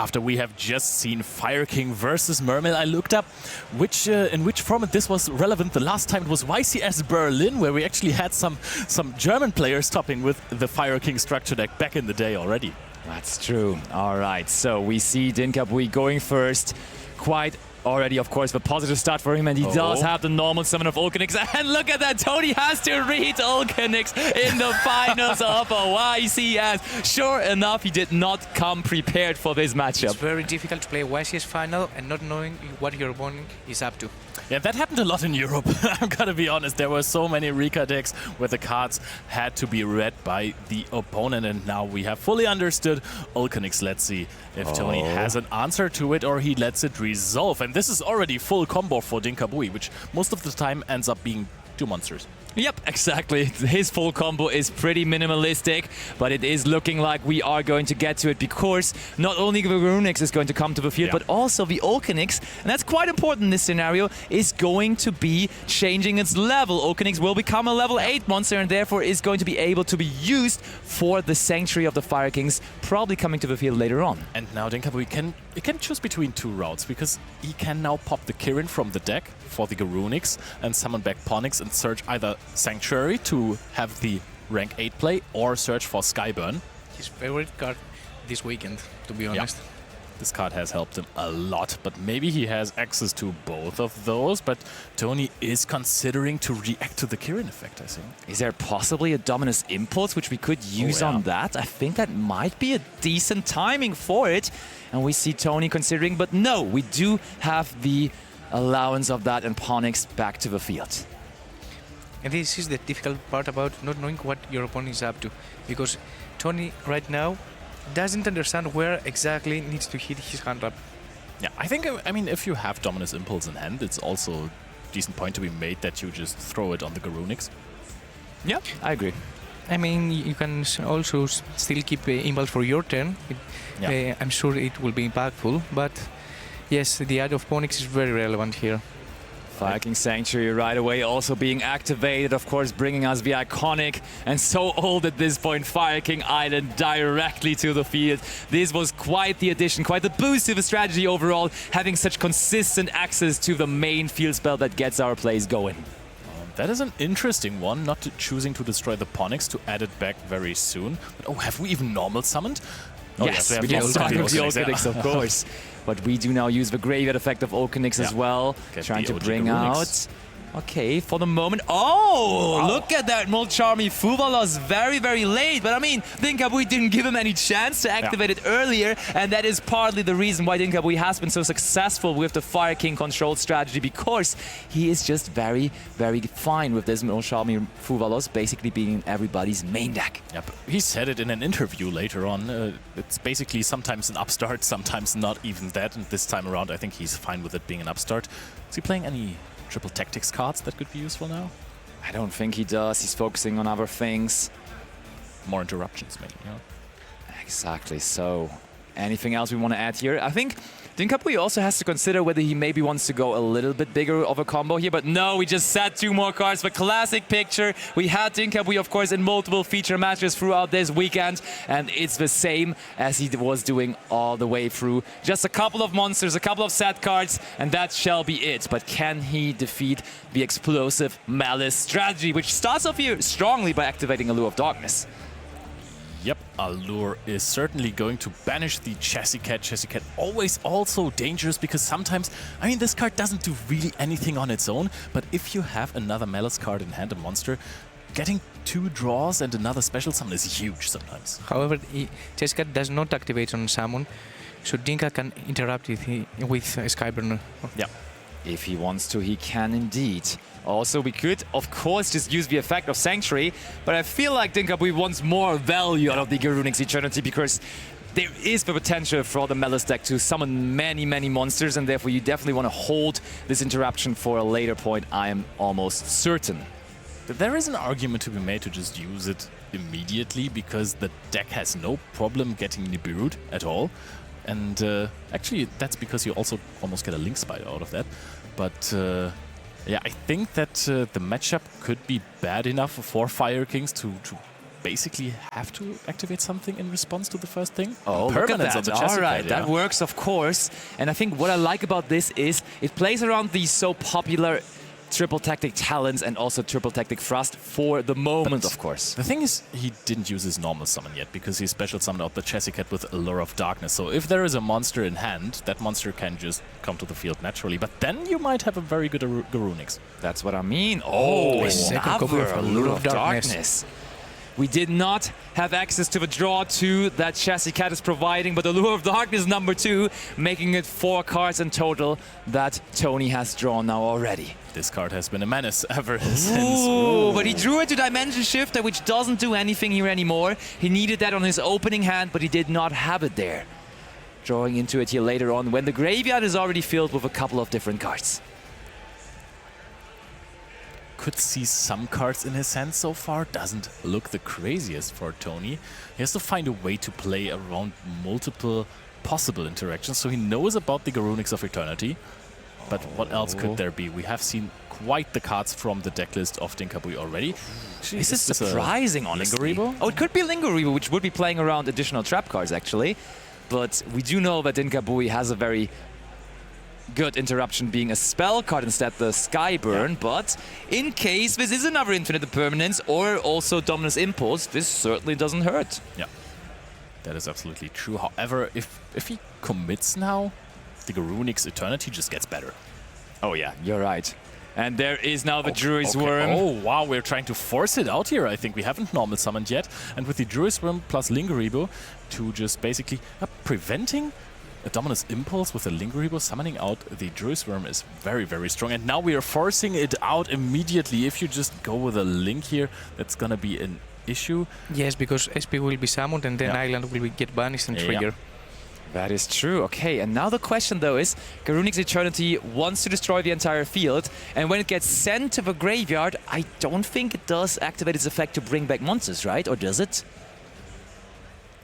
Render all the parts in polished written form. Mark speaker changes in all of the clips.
Speaker 1: After we have just seen Fire King versus Mermaid, I looked up in which format this was relevant. The last time it was YCS Berlin, where we actually had some German players topping with the Fire King structure deck back in the day already.
Speaker 2: That's true. All right, so we see Dinh-Kha going first. Quite already, of course, a positive start for him, and he does have the normal summon of Ulcanix. And look at that, Tony has to read Ulcanix in the finals of a YCS. Sure enough, he did not come prepared for this matchup.
Speaker 3: It's very difficult to play a YCS final and not knowing what your opponent is up to.
Speaker 1: Yeah, that happened a lot in Europe. I'm gonna be honest, there were so many Rika decks where the cards had to be read by the opponent, and now we have fully understood Ulcanix. Let's see if Tony has an answer to it or he lets it resolve. And this is already full combo for Dinh-Kha, which most of the time ends up being 2 monsters.
Speaker 2: Yep, exactly. His full combo is pretty minimalistic, but it is looking like we are going to get to it because not only the Runix is going to come to the field, but also the Ulcanix, and that's quite important in this scenario, is going to be changing its level. Ulcanix will become a level 8 monster and therefore is going to be able to be used for the Sanctuary of the Fire Kings, probably coming to the field later on.
Speaker 1: And now Dinh-Kha can choose between 2 routes, because he can now pop the Kirin from the deck for the Garunix and summon back Ponix and search either Sanctuary to have the rank 8 play or search for Skyburn.
Speaker 3: His favorite card this weekend, to be honest.
Speaker 1: Yeah. This card has helped him a lot, but maybe he has access to both of those. But Tony is considering to react to the Kirin effect, I think.
Speaker 2: Is there possibly a Dominus Impulse which we could use on that? I think that might be a decent timing for it. And we see Tony considering, but no, we do have the allowance of that and Ponix back to the field.
Speaker 3: And this is the difficult part about not knowing what your opponent is up to, because Tony right now doesn't understand where exactly needs to hit his hand up.
Speaker 1: Yeah, I mean, if you have Dominus Impulse in hand, it's also a decent point to be made that you just throw it on the Garunix.
Speaker 2: Yeah, I agree.
Speaker 3: I mean, you can also still keep impulse for your turn. I'm sure it will be impactful, but yes, the add of Ponix is very relevant here.
Speaker 2: Fire King Sanctuary right away also being activated, of course, bringing us the iconic and so old at this point Fire King Island directly to the field. This was quite the addition, quite the boost to the strategy overall, having such consistent access to the main field spell that gets our plays going.
Speaker 1: That is an interesting one, not choosing to destroy the Ponix to add it back very soon. But have we even normal summoned?
Speaker 2: Yes, we did start with the Ulcanix, of course. But we do now use the graveyard effect of Ulcanix as well, trying to bring out... Okay, for the moment... Oh, wow. Look at that Molcharmi Fuvalos very, very late. But I mean, Dinh-Kha didn't give him any chance to activate it earlier. And that is partly the reason why Dinh-Kha has been so successful with the Fire King control strategy, because he is just very, very fine with this Molcharmi Fuvalos basically being in everybody's main deck.
Speaker 1: Yep. He said it in an interview later on. It's basically sometimes an upstart, sometimes not even that. And this time around, I think he's fine with it being an upstart. Is he playing any triple tactics cards that could be useful now?
Speaker 2: I don't think he does. He's focusing on other things.
Speaker 1: More interruptions, maybe. Yeah.
Speaker 2: Exactly. So, anything else we want to add here? I think Dinh-Kha also has to consider whether he maybe wants to go a little bit bigger of a combo here, but no, we just set 2 more cards. The classic picture. We had Dinh-Kha, of course, in multiple feature matches throughout this weekend, and it's the same as he was doing all the way through. Just a couple of monsters, a couple of set cards, and that shall be it. But can he defeat the explosive Malice strategy, which starts off here strongly by activating Allure of Darkness?
Speaker 1: Yep, Allure is certainly going to banish the Chassis Cat. Chassis Cat always also dangerous because sometimes, I mean, this card doesn't do really anything on its own, but if you have another Malice card in hand, a monster, getting 2 draws and another special summon is huge sometimes.
Speaker 3: However, Chassis Cat does not activate on summon, so Dinh-Kha can interrupt it with Skyburner.
Speaker 1: Yeah.
Speaker 2: If he wants to, he can indeed. Also, we could, of course, just use the effect of Sanctuary, but I feel like Dinh-Kha wants more value out of the Garunix Eternity, because there is the potential for the Malice deck to summon many, many monsters, and therefore you definitely want to hold this interruption for a later point, I am almost certain.
Speaker 1: There is an argument to be made to just use it immediately, because the deck has no problem getting Nibiru'd at all. And actually, that's because you also almost get a Link Spider out of that. But yeah, I think that the matchup could be bad enough for Fire Kings to basically have to activate something in response to the first thing.
Speaker 2: Oh, look at
Speaker 1: Permanence
Speaker 2: that.
Speaker 1: on the
Speaker 2: All
Speaker 1: chassis
Speaker 2: right,
Speaker 1: pad,
Speaker 2: that
Speaker 1: yeah.
Speaker 2: works, of course. And I think what I like about this is it plays around these so popular triple tactic talents and also triple tactic thrust for the moment, of course.
Speaker 1: The thing is, he didn't use his normal summon yet because he special summoned out the Chassis Cat with Allure of Darkness. So if there is a monster in hand, that monster can just come to the field naturally. But then you might have a very good Garunix.
Speaker 2: That's what I mean. Oh,
Speaker 3: a second copy of
Speaker 2: Allure of Darkness. We did not have access to the draw 2 that Chassis Cat is providing, but Allure of Darkness number 2, making it 4 cards in total that Tony has drawn now already.
Speaker 1: This card has been a menace ever since.
Speaker 2: Ooh, but he drew it to Dimension Shifter, which doesn't do anything here anymore. He needed that on his opening hand, but he did not have it there. Drawing into it here later on, when the graveyard is already filled with a couple of different cards.
Speaker 1: Could see some cards in his hand so far. Doesn't look the craziest for Tony. He has to find a way to play around multiple possible interactions. So he knows about the Garunix of Eternity. But what else could there be? We have seen quite the cards from the decklist of Dinh-Kha already.
Speaker 2: This is surprising, honestly.
Speaker 1: Lingeribo?
Speaker 2: Oh, it could be Lingeribo, which would be playing around additional trap cards, actually. But we do know that Dinh-Kha has a very good interruption being a spell card instead the Skyburn, but in case this is another Infinite Impermanence or also Dominus Impulse, this certainly doesn't hurt.
Speaker 1: Yeah, that is absolutely true. However, if he commits now, the Garunix Eternity just gets better.
Speaker 2: Oh yeah, you're right. And there is now the Druid's Worm.
Speaker 1: Oh wow, we're trying to force it out here. I think we haven't normal summoned yet. And with the Druid's Worm plus Lingeribo to just basically preventing a Dominus Impulse with a Lingeribo, summoning out the Druid's Worm is very, very strong. And now we are forcing it out immediately. If you just go with a Link here, that's gonna be an issue.
Speaker 3: Yes, because SP will be summoned and then Island will get banished and trigger.
Speaker 2: That is true. Okay, and now the question though is, Garunix Eternity wants to destroy the entire field, and when it gets sent to the graveyard, I don't think it does activate its effect to bring back monsters, right? Or does it?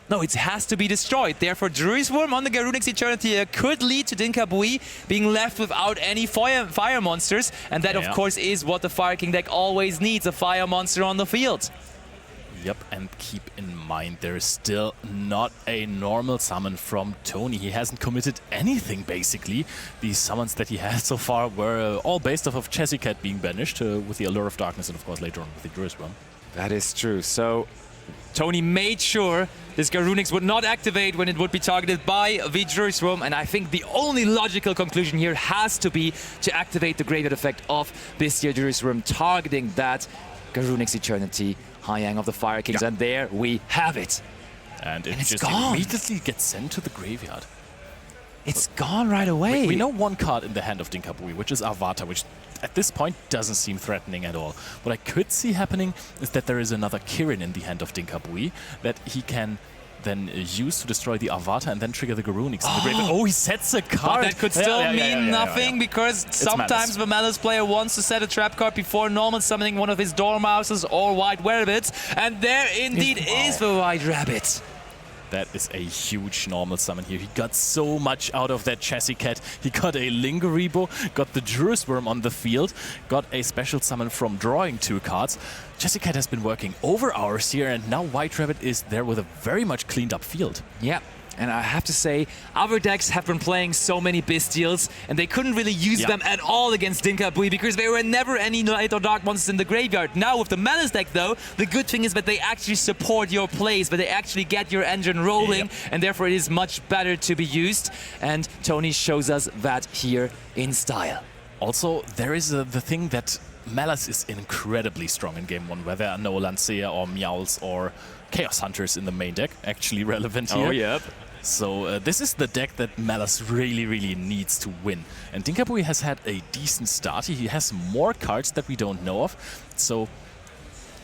Speaker 2: No, it has to be destroyed. Therefore, Druid's Worm on the Garunix Eternity could lead to Dinh-Kha being left without any fire monsters, and that of course is what the Fire King deck always needs, a fire monster on the field.
Speaker 1: Yep, and keep in mind, there is still not a normal summon from Tony. He hasn't committed anything, basically. The summons that he had so far were all based off of Chassis Cat being banished with the Allure of Darkness and, of course, later on with the Druid's Worm.
Speaker 2: That is true. So Tony made sure this Garunix would not activate when it would be targeted by the Druid's Worm, and I think the only logical conclusion here has to be to activate the graveyard effect of this Druid's Worm, targeting that Garunix Eternity, High-Yang of the Fire Kings, and there we have it.
Speaker 1: And it
Speaker 2: it's
Speaker 1: just
Speaker 2: gone.
Speaker 1: immediately gets sent to the graveyard.
Speaker 2: It's gone right away.
Speaker 1: We know one card in the hand of Dinh-Kha, which is Avatar, which at this point doesn't seem threatening at all. What I could see happening is that there is another Kirin in the hand of Dinh-Kha that he can then use to destroy the Avatar and then trigger the Garunix in the graveyard. Oh, he sets a card!
Speaker 2: But that could still mean nothing because sometimes the Malice player wants to set a trap card before normal summoning one of his Dormouses or White Rabbits, and there indeed is the White Rabbit.
Speaker 1: That is a huge normal summon here. He got so much out of that Chassis Cat. He got a Lingeribo, got the Druid's Worm on the field, got a special summon from drawing 2 cards. Chassis Cat has been working over hours here, and now White Rabbit is there with a very much cleaned up field.
Speaker 2: Yeah. And I have to say, other decks have been playing so many Bystials, and they couldn't really use them at all against Dinh-Kha because there were never any light or dark monsters in the graveyard. Now with the Malice deck though, the good thing is that they actually support your plays, but they actually get your engine rolling, and therefore it is much better to be used. And Tony shows us that here in style.
Speaker 1: Also, there is the thing that Malice is incredibly strong in Game 1, where there are no Lancea or Meowls or Chaos Hunters in the main deck, actually relevant here.
Speaker 2: Oh, yep.
Speaker 1: So this is the deck that Malice really, really needs to win. And Dinh-Kha has had a decent start. He has more cards that we don't know of. So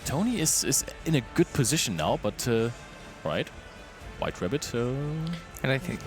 Speaker 1: Tony is in a good position now, but right, White Rabbit.
Speaker 3: And I think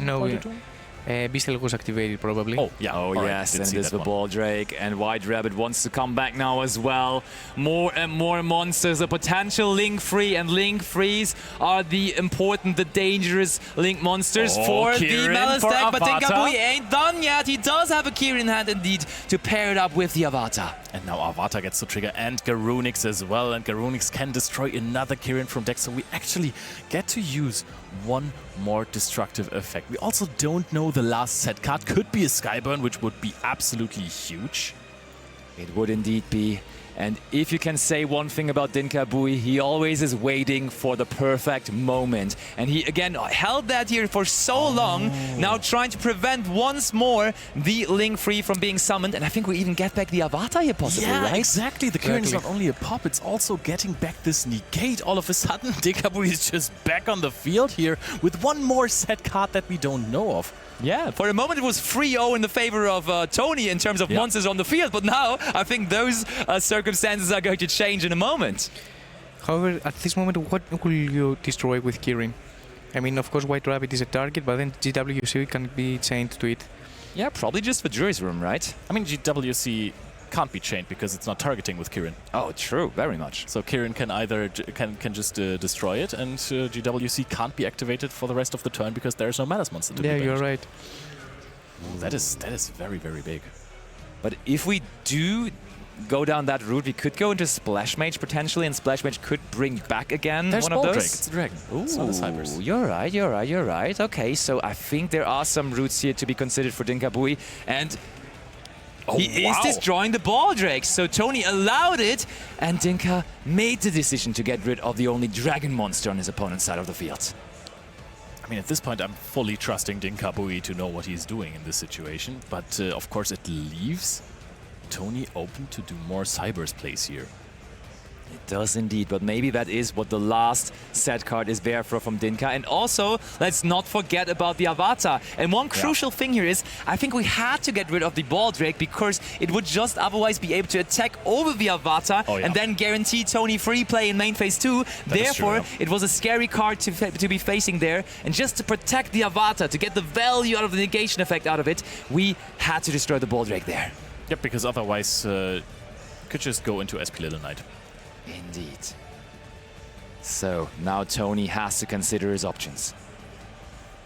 Speaker 3: Beastel was activated probably.
Speaker 1: Oh, yeah.
Speaker 2: Oh,
Speaker 1: All right,
Speaker 2: yes,
Speaker 1: did
Speaker 2: and
Speaker 1: see
Speaker 2: there's
Speaker 1: that
Speaker 2: the
Speaker 1: one.
Speaker 2: Ball Drake, and White Rabbit wants to come back now as well. More and more monsters, a potential Link Free, and Link Frees are the important, the dangerous Link monsters
Speaker 1: Oh,
Speaker 2: for the
Speaker 1: Kirin
Speaker 2: Malice
Speaker 1: for
Speaker 2: deck, but
Speaker 1: Avatar.
Speaker 2: Dinh-Kha ain't done yet. He does have a Kirin in hand indeed to pair it up with the Avatar.
Speaker 1: And now Avatar gets to trigger, and Garunix as well, and Garunix can destroy another Kirin from deck, so we actually get to use one more destructive effect. We also don't know the last set card. Could be a Skyburn, which would be absolutely huge.
Speaker 2: It would indeed be. And if you can say one thing about Dinh-Kha Bui, he always is waiting for the perfect moment. And he, again, held that here for so long, now trying to prevent once more the Link Free from being summoned. And I think we even get back the Avatar here possibly,
Speaker 1: Yeah,
Speaker 2: right?
Speaker 1: exactly. The Kirin is not only a pop, it's also getting back this negate. All of a sudden, Dinh-Kha Bui is just back on the field here with one more set card that we don't know of.
Speaker 2: Yeah, for a moment it was 3-0 in the favor of Tony in terms of monsters on the field, but now I think those circumstances are going to change in a moment.
Speaker 3: However, at this moment, what will you destroy with Kirin? I mean, of course, White Rabbit is a target, but then GWC can be chained to it.
Speaker 2: Yeah, probably just for Jury's Room, right?
Speaker 1: I mean, GWC can't be chained because it's not targeting with Kirin.
Speaker 2: Oh, true, very much.
Speaker 1: So Kirin can either can just destroy it, and GWC can't be activated for the rest of the turn because there's no Malice monster to be
Speaker 3: Yeah,
Speaker 1: banished.
Speaker 3: you're right.
Speaker 1: Ooh, that is very, very big.
Speaker 2: But if we do go down that route, we could go into Splash Mage potentially, and Splash Mage could bring back again
Speaker 1: There's
Speaker 2: one of
Speaker 1: Ball
Speaker 2: those.
Speaker 1: Drake. It's a dragon. It's not a Cybers.
Speaker 2: You're right, you're right, you're right. Okay, so I think there are some routes here to be considered for Dinh-Kha Bui, and he is destroying the Ball Drake. So Tony allowed it, and Dinh-Kha made the decision to get rid of the only dragon monster on his opponent's side of the field.
Speaker 1: I mean, at this point, I'm fully trusting Dinh-Kha Bui to know what he's doing in this situation. But, of course, it leaves Tony open to do more Cybers plays here.
Speaker 2: It does indeed, but maybe that is what the last set card is there for from Dinh-Kha. And also, let's not forget about the Avatar. And one crucial thing here is, I think we had to get rid of the Ball Drake because it would just otherwise be able to attack over the Avatar and then guarantee Tony free play in main phase 2. Therefore, it was a scary card to be facing there. And just to protect the Avatar, to get the value out of the negation effect out of it, we had to destroy the Ball Drake there.
Speaker 1: Yep, because otherwise, could just go into SP Little Knight.
Speaker 2: Indeed. So now Tony has to consider his options.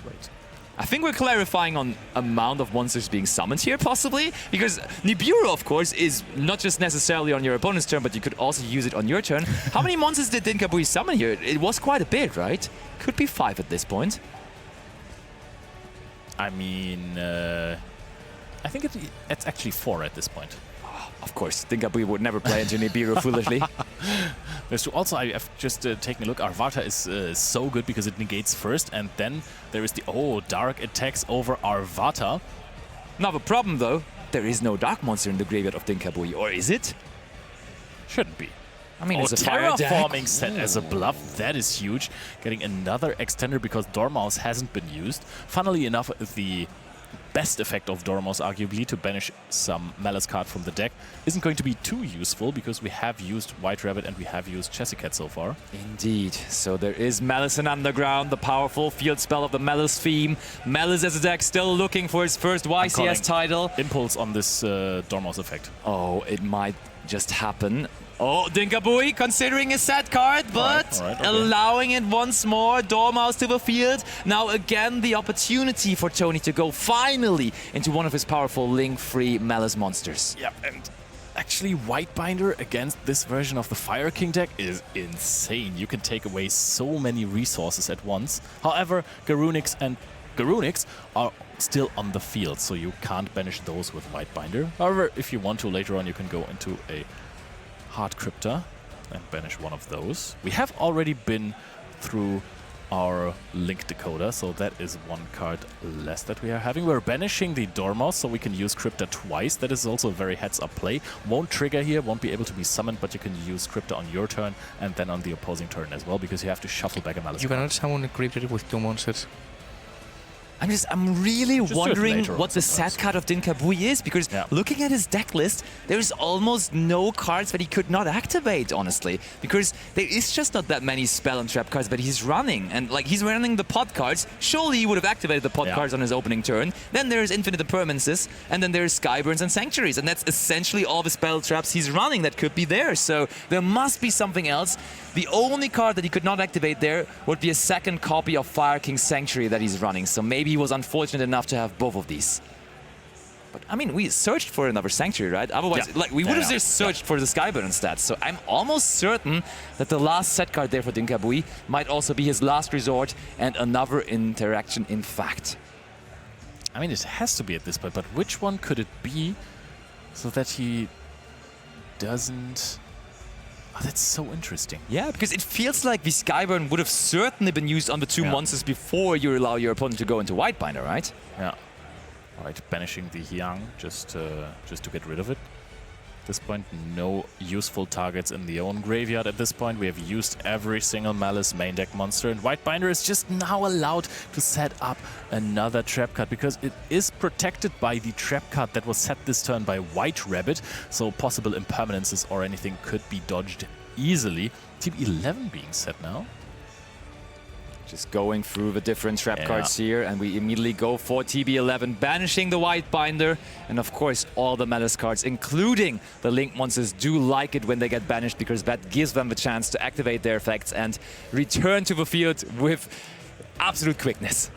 Speaker 1: Wait.
Speaker 2: I think we're clarifying on amount of monsters being summoned here, possibly, because Nibiru, of course, is not just necessarily on your opponent's turn, but you could also use it on your turn. How many monsters did Dinh-Kha Bui summon here? It was quite a bit, right? Could be 5 at this point.
Speaker 1: I mean, I think it's actually 4 at this point.
Speaker 2: Of course, Dinh-Kha Bui would never play into Nibiru foolishly.
Speaker 1: Also, I have just taken a look. Arvata is so good because it negates first, and then there is the dark attacks over Arvata.
Speaker 2: Now the problem, though, there is no dark monster in the graveyard of Dinh-Kha Bui, or is it?
Speaker 1: Shouldn't be.
Speaker 2: I mean, it's a fire deck.
Speaker 1: Terraforming set as a bluff, that is huge. Getting another extender because Dormouse hasn't been used. Funnily enough, the best effect of Dormouse, arguably, to banish some Malice card from the deck, isn't going to be too useful because we have used White Rabbit and we have used Chessicat so far.
Speaker 2: Indeed. So there is Malice in Underground, the powerful field spell of the Malice theme. Malice as a deck still looking for his first YCS title.
Speaker 1: Impulse on this Dormouse effect.
Speaker 2: Oh, it might just happen. Oh, Dinh-Kha Bui considering a set card, but allowing it once more. Dormouse to the field. Now again, the opportunity for Tony to go finally into one of his powerful link-free Malice monsters.
Speaker 1: Yeah, and actually Whitebinder against this version of the Fire King deck is insane. You can take away so many resources at once. However, Garunix and Garunix are still on the field, so you can't banish those with Whitebinder. However, if you want to, later on you can go into a Hard Crypta and banish one of those. We have already been through our Link Decoder, so that is one card less that we are having. We're banishing the Dormouse, so we can use Crypta twice. That is also a very heads-up play. Won't trigger here, won't be able to be summoned, but you can use Crypta on your turn and then on the opposing turn as well, because you have to shuffle back a Malice.
Speaker 3: You cannot summon a Crypta with 2 monsters.
Speaker 2: I'm really
Speaker 1: do it
Speaker 2: wondering
Speaker 1: later
Speaker 2: what
Speaker 1: on
Speaker 2: the
Speaker 1: sometimes.
Speaker 2: sad card of Dinh-Kha Bui is, because looking at his deck list, there's almost no cards that he could not activate, honestly, because there is just not that many spell and trap cards that he's running. And like, he's running the pod cards. Surely he would have activated the pod cards on his opening turn. Then there's infinite impermanences, and then there's Skyburns and Sanctuaries, and that's essentially all the spell traps he's running that could be there. So there must be something else. The only card that he could not activate there would be a second copy of Fire King Sanctuary that he's running. So maybe he was unfortunate enough to have both of these. But I mean, we searched for another Sanctuary, right? Otherwise, like, we would have just searched for the Skyburn instead. So I'm almost certain that the last set card there for Dinh-Kha Bui might also be his last resort and another interaction in fact.
Speaker 1: I mean, it has to be at this point, but which one could it be so that he doesn't... Oh, that's so interesting.
Speaker 2: Yeah, because it feels like the Skyburn would have certainly been used on the two monsters before you allow your opponent to go into Whitebinder, right?
Speaker 1: Yeah. All right, banishing the Hyang just to get rid of it. At this point, no useful targets in the own graveyard. At this point, we have used every single Malice main deck monster, and Whitebinder is just now allowed to set up another trap card because it is protected by the trap card that was set this turn by White Rabbit, so possible impermanences or anything could be dodged easily. Team 11 being set now.
Speaker 2: Just going through the different trap cards here, and we immediately go for TB11, banishing the Whitebinder, and of course all the Malice cards, including the Link monsters, do like it when they get banished because that gives them the chance to activate their effects and return to the field with absolute quickness.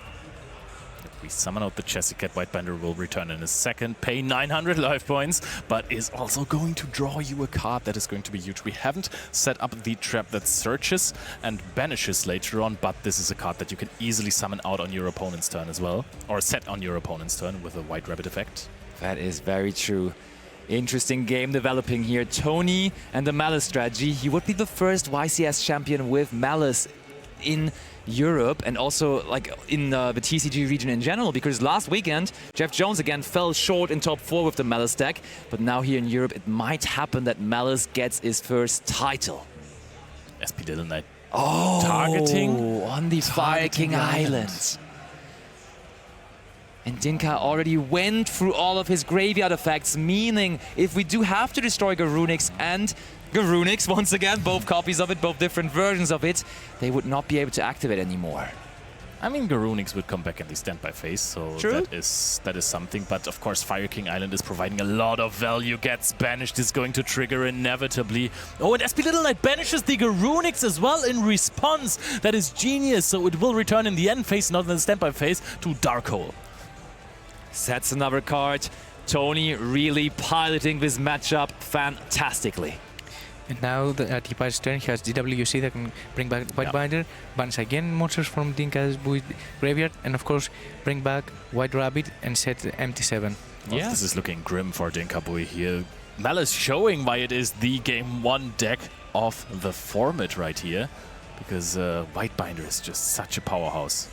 Speaker 1: We summon out the Chessy Cat. Whitebinder will return in a second, pay 900 life points, but is also going to draw you a card that is going to be huge. We haven't set up the trap that searches and banishes later on, but this is a card that you can easily summon out on your opponent's turn as well, or set on your opponent's turn with a White Rabbit effect.
Speaker 2: That is very true. Interesting game developing here. Tony and the Malice strategy. He would be the first YCS champion with Malice in Europe and also like in the TCG region in general, because last weekend Jeff Jones again fell short in top 4 with the Malice deck, but now here in Europe it might happen that Malice gets his first title.
Speaker 1: SP Little Knight
Speaker 2: targeting on the Fire King Island. And Dinh-Kha already went through all of his graveyard effects, meaning if we do have to destroy Garunix and Garunix, once again, both copies of it, both different versions of it, they would not be able to activate anymore.
Speaker 1: I mean, Garunix would come back in the standby phase, so that is something. But of course, Fire King Island is providing a lot of value. Gets banished, is going to trigger inevitably. Oh, and SP Little Knight banishes the Garunix as well in response. That is genius. So it will return in the end phase, not in the standby phase, to Darkhole.
Speaker 2: Sets another card. Tony really piloting this matchup fantastically.
Speaker 3: And now at Tipa's turn, he has GWC that can bring back Whitebinder, bans again monsters from Dinh-Kha's graveyard, and of course bring back White Rabbit and set MT7.
Speaker 1: Well, this is looking grim for Dinh-Kha Bui here. Malice showing why it is the Game 1 deck of the format right here, because Whitebinder is just such a powerhouse.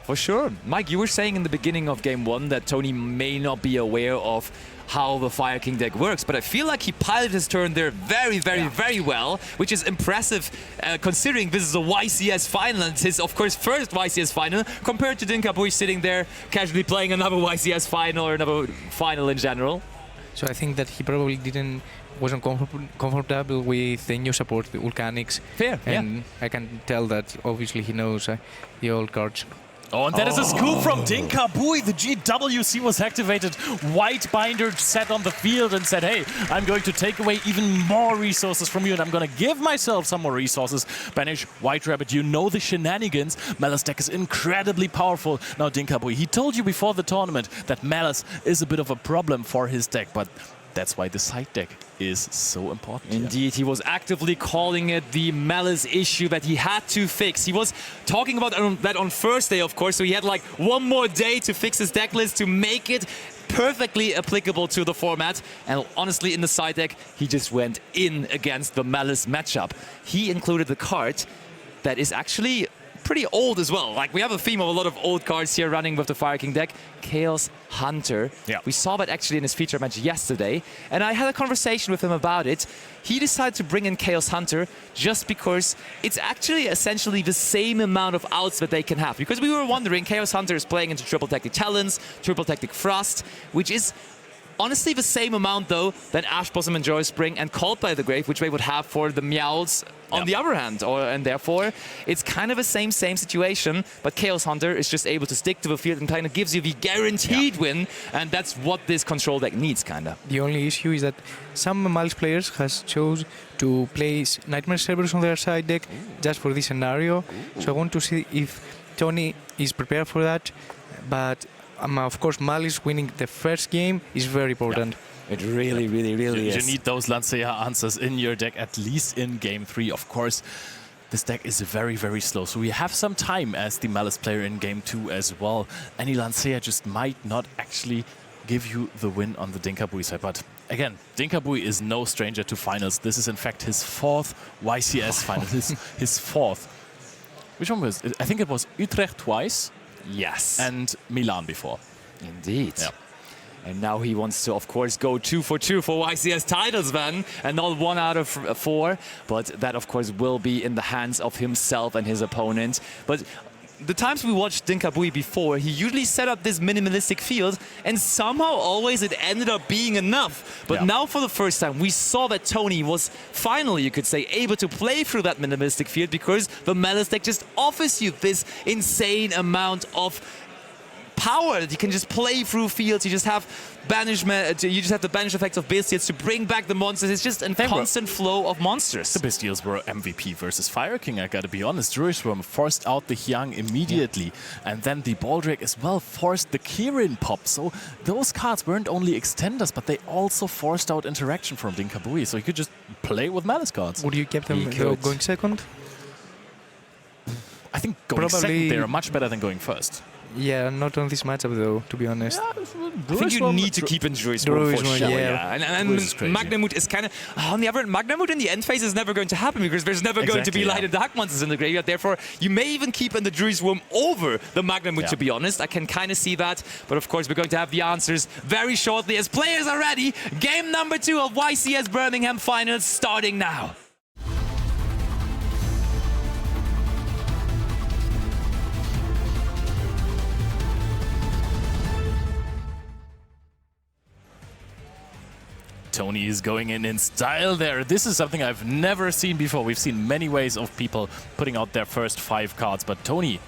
Speaker 2: For sure. Mike, you were saying in the beginning of Game 1 that Tony may not be aware of how the Fire King deck works, but I feel like he piloted his turn there very well, which is impressive considering this is a YCS final and his, of course, first YCS final, compared to Dinh-Kha Bui sitting there casually playing another YCS final or another final in general.
Speaker 3: So I think that he probably wasn't comfortable with the new support, the Vulcanics.
Speaker 2: Fair,
Speaker 3: and I can tell that obviously he knows the old cards.
Speaker 1: Oh, and that is a scoop from Dinh-Kha Bui. The GWC was activated. Whitebinder sat on the field and said, hey, I'm going to take away even more resources from you, and I'm going to give myself some more resources. Banish White Rabbit. You know the shenanigans. Malice deck is incredibly powerful. Now, Dinh-Kha Bui, he told you before the tournament that Malice is a bit of a problem for his deck, but that's why the side deck is so important.
Speaker 2: Indeed, he was actively calling it the Malice issue that he had to fix. He was talking about that on Thursday, of course, so he had like one more day to fix his deck list to make it perfectly applicable to the format. And honestly, in the side deck, he just went in against the Malice matchup. He included the card that is actually pretty old as well. Like, we have a theme of a lot of old cards here running with the Fire King deck. Chaos Hunter.
Speaker 1: Yeah.
Speaker 2: We saw that actually in his feature match yesterday, and I had a conversation with him about it. He decided to bring in Chaos Hunter just because it's actually essentially the same amount of outs that they can have. Because we were wondering, Chaos Hunter is playing into Triple Tactic Talons, Triple Tactic Frost, which is honestly the same amount, though, than Ash Blossom and Joy Spring and Called by the Grave, which they would have for the Meowls on the other hand. And therefore, it's kind of a same situation, but Chaos Hunter is just able to stick to the field and kind of gives you the guaranteed win, and that's what this control deck needs, kind of.
Speaker 3: The only issue is that some Malice players has chose to place Nightmare Servers on their side deck just for this scenario. So I want to see if Tony is prepared for that, but of course, Malice winning the first game is very important.
Speaker 2: It really, really, really is.
Speaker 1: You need those Lancea answers in your deck, at least in Game 3. Of course, this deck is very, very slow. So we have some time as the Malice player in Game 2 as well. Any Lancea just might not actually give you the win on the Dinh-Kha side. But again, Dinh-Kha is no stranger to finals. This is, in fact, his 4th YCS final. His 4th. Which one was it? I think it was Utrecht twice.
Speaker 2: Yes.
Speaker 1: And Milan before.
Speaker 2: Indeed.
Speaker 1: Yeah.
Speaker 2: And now he wants to, of course, go 2 for 2 for YCS titles then, and not 1 out of 4. But that, of course, will be in the hands of himself and his opponent. But the times we watched Dinh-Kha before, he usually set up this minimalistic field, and somehow always it ended up being enough. But now for the first time, we saw that Tony was finally, you could say, able to play through that minimalistic field, because the Malice deck just offers you this insane amount of power that you can just play through fields. You just have banishment. You just have the banish effects of Bestials to bring back the monsters. It's just a constant flow of monsters.
Speaker 1: The Bestials were MVP versus Fire King, I gotta be honest. Druidworm forced out the Hyang immediately, and then the Baldrake as well forced the Kirin pop. So those cards weren't only extenders, but they also forced out interaction from Dinh-Kha. So you could just play with Malice cards.
Speaker 3: Would you keep them going second?
Speaker 1: I think going second, they're much better than going first.
Speaker 3: Yeah, not on this matchup though, to be honest.
Speaker 2: I think you need to keep in Druidworm for sure. And Magnamut is kind of... On the other hand, Magnamut in the end phase is never going to happen, because there's never going to be light and dark monsters in the graveyard. Therefore, you may even keep in the Druidworm over the Magnamut, to be honest. I can kind of see that. But of course, we're going to have the answers very shortly as players are ready. Game number 2 of YCS Birmingham Finals starting now.
Speaker 1: Tony is going in style there. This is something I've never seen before. We've seen many ways of people putting out their first 5 cards, but Tony's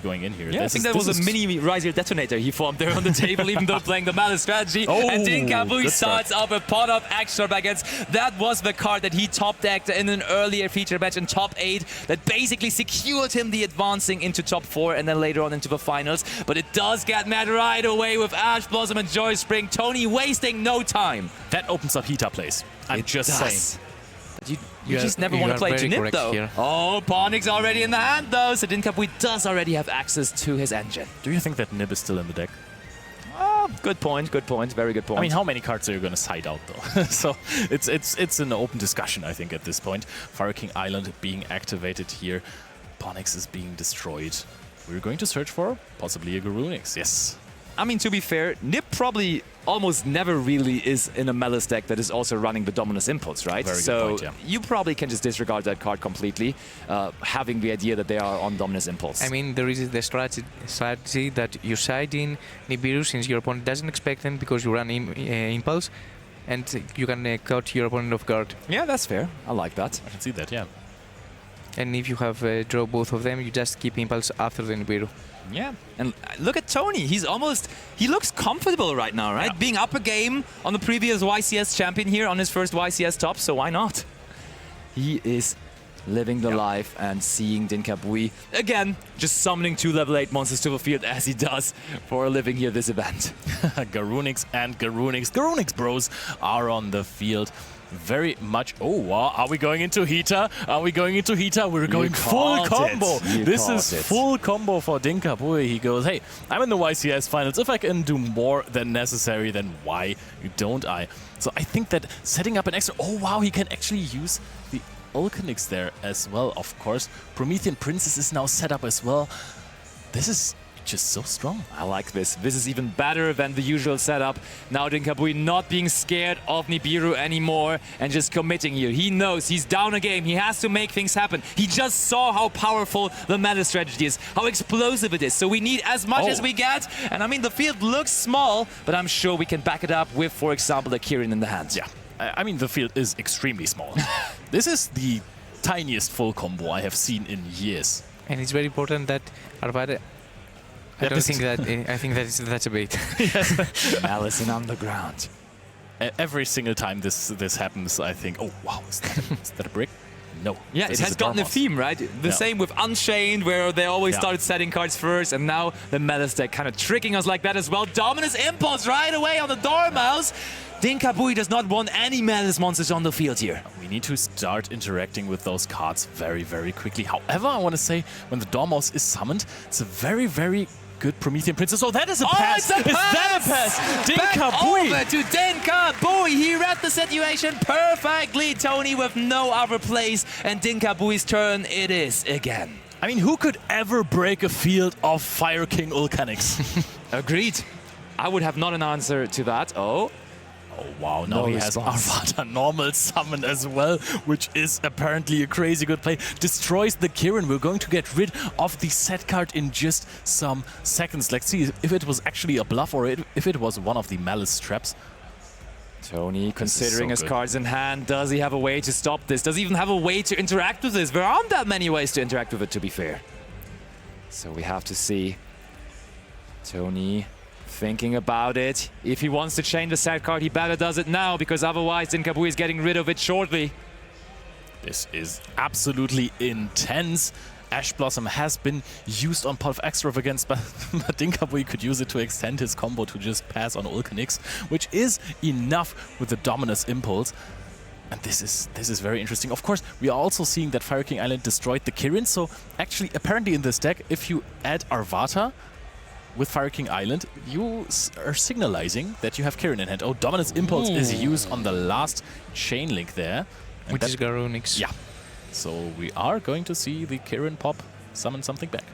Speaker 1: going in here.
Speaker 2: Yeah, I think that was a mini Riser Detonator he formed there on the table, even though playing the Malice strategy. And Dinh-Kha starts up a pot of extra baguettes. That was the card that he top decked in an earlier feature match in top 8 that basically secured him the advancing into top 4 and then later on into the finals. But it does get mad right away with Ash Blossom and Joy Spring. Tony wasting no time.
Speaker 1: That opens up Hita plays. I'm just saying.
Speaker 2: You just never want to play Junip, though.
Speaker 3: Here.
Speaker 2: Oh, Panic's already in the hand, though. So Dinh-Kha does already have access to his engine.
Speaker 1: Do you think that Nib is still in the deck?
Speaker 2: Oh, good point, very good point.
Speaker 1: I mean, how many cards are you going to side out, though? So it's an open discussion, I think, at this point. Fire King Island being activated here. Ponix is being destroyed. We're going to search for possibly a Garunix, yes.
Speaker 2: I mean, to be fair, Nib probably almost never really is in a Malice deck that is also running the Dominus Impulse, right?
Speaker 1: Very good point, yeah.
Speaker 2: You probably can just disregard that card completely, having the idea that they are on Dominus Impulse.
Speaker 3: I mean, there is the strategy that you side in Nibiru since your opponent doesn't expect them because you run Impulse, and you can cut your opponent off guard.
Speaker 2: Yeah, that's fair. I like that.
Speaker 1: I can see that, yeah.
Speaker 3: And if you have draw both of them, you just keep Impulse after the Nibiru.
Speaker 2: Yeah, and look at Tony. He looks comfortable right now, right? Yeah. Being up a game on the previous YCS champion here on his first YCS top, so why not? He is living the life and seeing Dinh-Kha again, just summoning 2 level 8 monsters to the field as he does for a living here this event.
Speaker 1: Garunix and Garunix. Garunix bros are on the field. Very much. Oh, wow. Are we going into Hita? Are we going into Hita? We're going full combo. This is full combo for Dinh-Kha. He goes, hey, I'm in the YCS finals. If I can do more than necessary, then why don't I? So I think that setting up an extra... Oh, wow. He can actually use the Ulcanix there as well, of course. Promethean Princess is now set up as well. This is just so strong.
Speaker 2: I like this. This is even better than the usual setup. Now Dinh-Kha not being scared of Nibiru anymore and just committing here. He knows he's down a game. He has to make things happen. He just saw how powerful the meta strategy is, how explosive it is. So we need as much as we get. And I mean, the field looks small, but I'm sure we can back it up with, for example, the Kirin in the hand.
Speaker 1: Yeah, I mean, the field is extremely small. This is the tiniest full combo I have seen in years.
Speaker 3: And it's very important that Arvada. I think that's a bait.
Speaker 2: Malice in Underground.
Speaker 1: Every single time this happens, I think, oh wow, is that a brick? No.
Speaker 2: Yeah, it has gotten a theme, right? The same with Unchained, where they always started setting cards first, and now the Malice deck kind of tricking us like that as well. Dominus Impulse right away on the Dormouse. Dinh-Kha does not want any Malice monsters on the field here.
Speaker 1: We need to start interacting with those cards very, very quickly. However, I want to say, when the Dormouse is summoned, it's a very, very good Promethean Princess. Oh, that is a pass!
Speaker 2: It's a pass!
Speaker 1: Is that a pass?
Speaker 2: Back over to Dinh-Kha. He read the situation perfectly. Tony with no other plays, and Dinh-Kha's turn it is again.
Speaker 1: I mean, who could ever break a field of Fire King Ulcanix?
Speaker 2: Agreed. I would have not an answer to that. Oh,
Speaker 1: wow, now he has Arvada normal summon as well, which is apparently a crazy good play. Destroys the Kirin. We're going to get rid of the set card in just some seconds. Let's see if it was actually a bluff or if it was one of the Malice traps.
Speaker 2: Tony considering his cards in hand. Does he have a way to stop this? Does he even have a way to interact with this? There aren't that many ways to interact with it, to be fair. So we have to see. Tony thinking about it. If he wants to chain the set card, he better does it now, because otherwise Dinh-Kha is getting rid of it shortly.
Speaker 1: This is absolutely intense. Ash Blossom has been used on Pot of Extravagance, but Dinh-Kha could use it to extend his combo to just pass on Ulcanix, which is enough with the Dominus Impulse. And this is very interesting. Of course, we are also seeing that Fire King Island destroyed the Kirin, so actually, apparently in this deck, if you add Arvada with Fire King Island, you are signalizing that you have Kirin in hand. Oh, Dominus Impulse is used on the last chain link there.
Speaker 3: Which is Garunix.
Speaker 1: Yeah. So we are going to see the Kirin pop summon something back.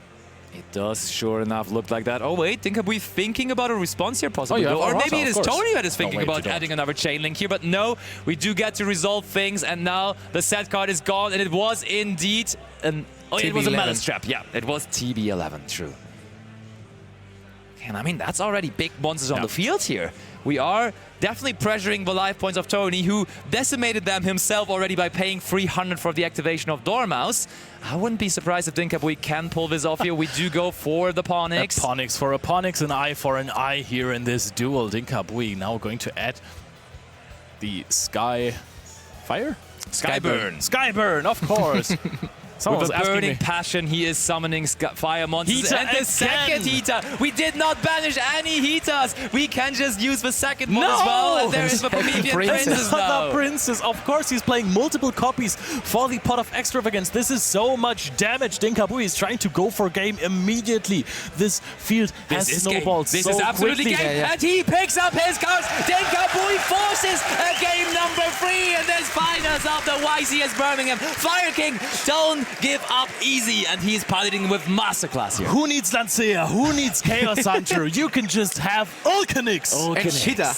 Speaker 2: It does, sure enough, look like that. Oh wait, Dinh-Kha thinking about a response here possibly.
Speaker 1: Or
Speaker 2: maybe it is Tony that is thinking about adding another chain link here. But no, we do get to resolve things, and now the set card is gone, and it was indeed an... Oh, it was a Malice trap. Yeah, it was TB11, true. And I mean, that's already big monsters on the field here. We are definitely pressuring the life points of Tony, who decimated them himself already by paying 300 for the activation of Dormouse. I wouldn't be surprised if Dinh-Kha can pull this off here. We do go for the Ponix.
Speaker 1: A Ponix for a Ponix, an eye for an eye here in this duel. Dinh-Kha now going to add the Skyburn, of course.
Speaker 2: With a burning passion, he is summoning fire monsters.
Speaker 1: Heater
Speaker 2: and the second Heater. We did not banish any Heaters. We can just use the second one as well. And there is the Promethean Princess now.
Speaker 1: The Princess, of course, he's playing multiple copies for the Pot of Extravagance. This is so much damage. Dinh-Kha is trying to go for game immediately. This field has snowballed so quickly.
Speaker 2: This is absolutely game. And he picks up his cards. Dinh-Kha forces a game number 3 in this finals of the YCS Birmingham. Fire King, don't give up easy, and he's piloting with masterclass here.
Speaker 1: Who needs Lancea? Who needs Chaos Hunter? You can just have Ulcanix.
Speaker 3: And Cheetah.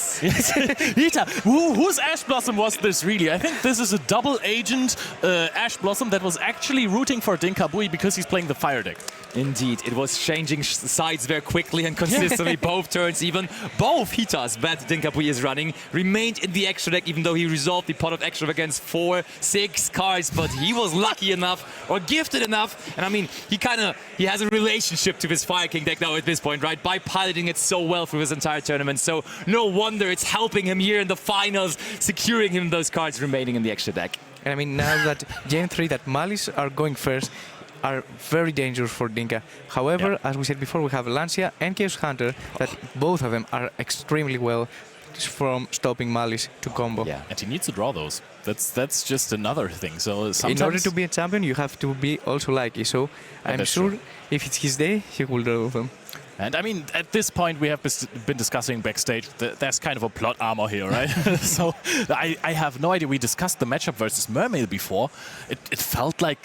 Speaker 1: Cheetah. Whose Ash Blossom was this really? I think this is a double agent Ash Blossom that was actually rooting for Dinh-Kha because he's playing the fire deck.
Speaker 2: Indeed, it was changing sides very quickly and consistently, both turns even. Both Hitas that Dinh-Kha is running remained in the extra deck, even though he resolved the Pot of Extravagance 4-6 cards, but he was lucky enough, or gifted enough, and I mean, he has a relationship to his Fire King deck now at this point, right, by piloting it so well through his entire tournament, so no wonder it's helping him here in the finals, securing him those cards remaining in the extra deck.
Speaker 3: And I mean, now that Game 3, that Malice are going first, are very dangerous for Dinh-Kha. However, as we said before, we have Lancia and Chaos Hunter, that both of them are extremely well from stopping Malice to combo.
Speaker 1: Yeah, and he needs to draw those. That's just another thing. So sometimes,
Speaker 3: in order to be a champion, you have to be also lucky. So I'm sure if it's his day, he will draw them.
Speaker 1: And I mean, at this point, we have been discussing backstage, there's kind of a plot armor here, right? So I have no idea. We discussed the matchup versus Mermail before. It felt like,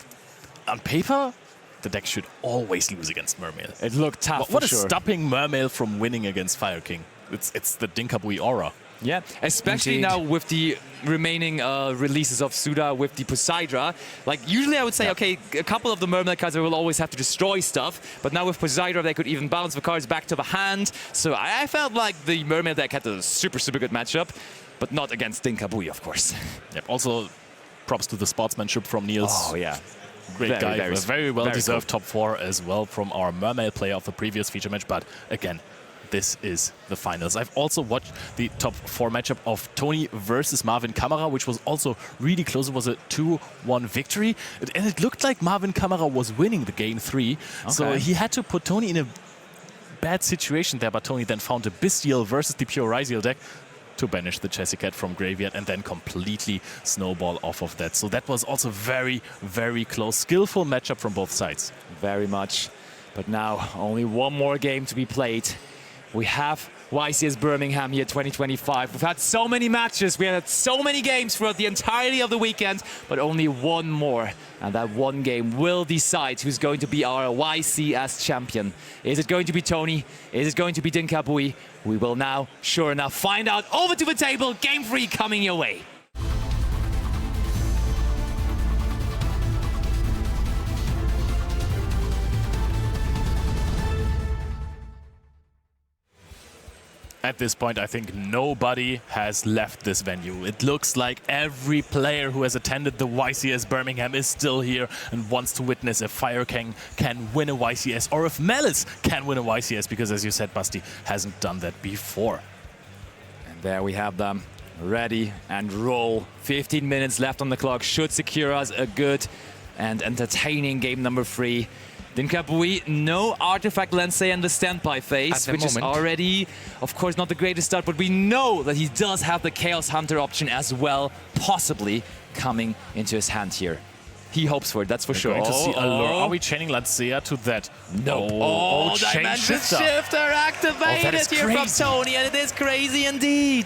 Speaker 1: on paper, the deck should always lose against Mermail.
Speaker 2: It looked tough.
Speaker 1: What is stopping Mermail from winning against Fire King? It's the Dinh-Kha aura.
Speaker 2: Yeah, especially
Speaker 3: Indeed.
Speaker 2: now with the remaining releases of Suda with the Poseidra. Like, usually I would say, okay, a couple of the Mermaid cards they will always have to destroy stuff, but now with Poseidra they could even bounce the cards back to the hand. So I felt like the Mermaid deck had a super, super good matchup, but not against Dinh-Kha, of course.
Speaker 1: Yep. Also, props to the sportsmanship from Niels.
Speaker 2: Oh, yeah.
Speaker 1: Great guy.
Speaker 2: Very,
Speaker 1: A very well-deserved
Speaker 2: cool.
Speaker 1: top 4 as well from our Mermaid player of the previous feature match. But again, this is the finals. I've also watched the top 4 matchup of Tony versus Marvin Kamara, which was also really close. It was a 2-1 victory. And it looked like Marvin Kamara was winning the game 3. Okay. So he had to put Tony in a bad situation there. But Tony then found a Bestial versus the Pure Ryziel deck to banish the Chessy Cat from graveyard and then completely snowball off of that. So that was also very, very close. Skillful matchup from both sides.
Speaker 2: Very much. But now only one more game to be played. We have YCS Birmingham here 2025. We've had so many matches. We had so many games throughout the entirety of the weekend, but only one more. And that one game will decide who's going to be our YCS champion. Is it going to be Tony? Is it going to be Dinh-Kha? We will now, sure enough, find out. Over to the table. Game 3 coming your way.
Speaker 1: At this point, I think nobody has left this venue. It looks like every player who has attended the YCS Birmingham is still here and wants to witness if Fire King can win a YCS or if Malice can win a YCS, because as you said, Basti hasn't done that before.
Speaker 2: And there we have them, ready and roll. 15 minutes left on the clock should secure us a good and entertaining game number 3. Dinh-Kha, no Artifact Lancea in the standby phase, which is already, of course, not the greatest start, but we know that he does have the Chaos Hunter option as well, possibly coming into his hand here. He hopes for it, that's for sure.
Speaker 1: Going to see Allure. Are we chaining Lancea to that?
Speaker 2: Nope. Oh, Dimension Shifter activated here from Tony, and it is crazy indeed.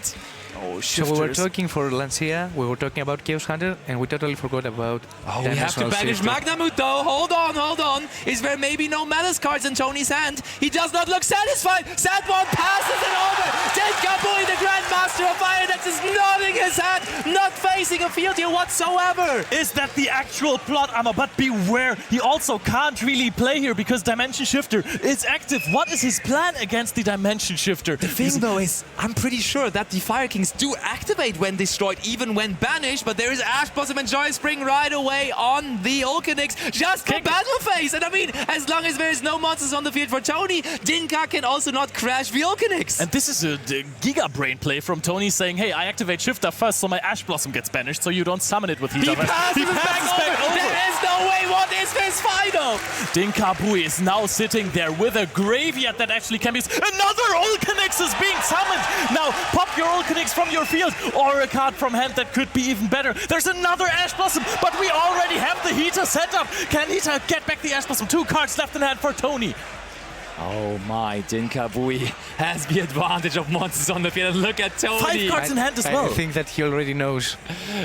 Speaker 3: Oh, so we were talking for Lancea, we were talking about Chaos Hunter, and we totally forgot about
Speaker 2: we have to banish Magnamut though. Hold on. Is there maybe no Malice cards in Tony's hand? He does not look satisfied. Sandborn passes it over. Dinh-Kha, the Grandmaster of Fire, that is nodding his head, not facing a field here whatsoever.
Speaker 1: Is that the actual plot armor? But beware, he also can't really play here because Dimension Shifter is active. What is his plan against the Dimension Shifter?
Speaker 2: The thing though is, I'm pretty sure that the Fire Kings do activate when destroyed, even when banished, but there is Ash Blossom and Joy Spring right away on the Ulcanix, just for battle phase. And I mean, as long as there is no monsters on the field for Tony, Dinh-Kha can also not crash the Ulcanix.
Speaker 1: And this is a Giga Brain play from Tony saying, hey, I activate Shifter first so my Ash Blossom gets banished so you don't summon it with Heat.
Speaker 2: He passes back over. There is no way. What is this final?
Speaker 1: Dinh-Kha is now sitting there with a graveyard that actually can be... Another Ulcanix is being summoned! Now, pop your Ulcanix from your field or a card from hand that could be even better. There's another Ash Blossom, but we already have the Heater set up. Can Heater get back the Ash Blossom? 2 cards left in hand for Tony.
Speaker 2: Oh my, Dinh-Kha has the advantage of monsters on the field. Look at Tony.
Speaker 1: 5 cards in hand as well.
Speaker 3: I think that he already knows.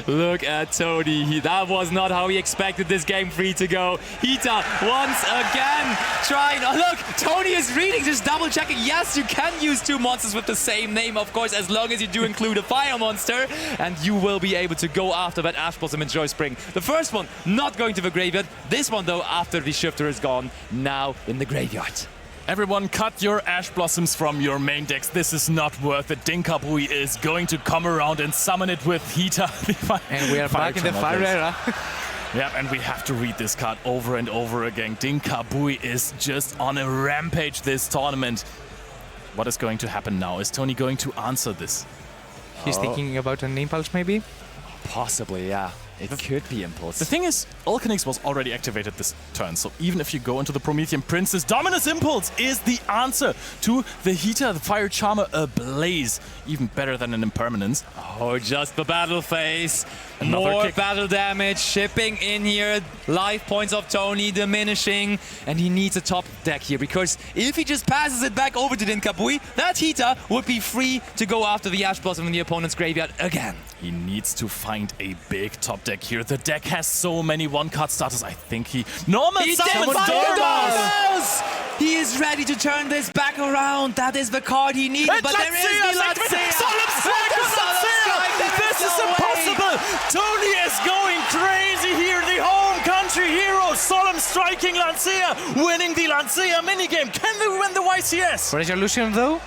Speaker 2: Look at Tony. That was not how he expected this game 3 to go. Heater once again trying. Oh, look, Tony is reading, just double checking. Yes, you can use 2 monsters with the same name, of course, as long as you do include a fire monster. And you will be able to go after that Ash Blossom and Joy Spring. The first one not going to the graveyard. This one, though, after the Shifter is gone, now in the graveyard.
Speaker 1: Everyone cut your Ash Blossoms from your main decks. This is not worth it. Dinh-Kha is going to come around and summon it with Heater.
Speaker 3: And we are back in the Fire era.
Speaker 1: Yeah, and we have to read this card over and over again. Dinh-Kha is just on a rampage this tournament. What is going to happen now? Is Tony going to answer this?
Speaker 3: He's thinking about an impulse, maybe?
Speaker 2: Possibly, yeah. It could be Impulse.
Speaker 1: The thing is, Ulcanix was already activated this turn, so even if you go into the Promethean Princess, Dominus Impulse is the answer to the Heater, the Fire Charmer Ablaze. Even better than an Impermanence.
Speaker 2: Oh, just the battle phase.
Speaker 1: Another
Speaker 2: More
Speaker 1: kick.
Speaker 2: battle damage, shipping in here. Life points of Tony diminishing. And he needs a top deck here, because if he just passes it back over to Dinh-Kha, that Heater would be free to go after the Ash Blossom in the opponent's graveyard again.
Speaker 1: He needs to find a big top deck here. The deck has so many one-card starters. I think he... Normal
Speaker 2: He
Speaker 1: summons
Speaker 2: did
Speaker 1: Dormouse!
Speaker 2: Dormouse! He is ready to turn this back around. That is the card he needed.
Speaker 1: And
Speaker 2: But there is the Lancia.
Speaker 1: Solemn Strike of Lancia! This is impossible! Tony is going crazy here. The home country hero, Solemn striking Lancia, winning the Lancia minigame. Can they win the YCS?
Speaker 3: Resolution though?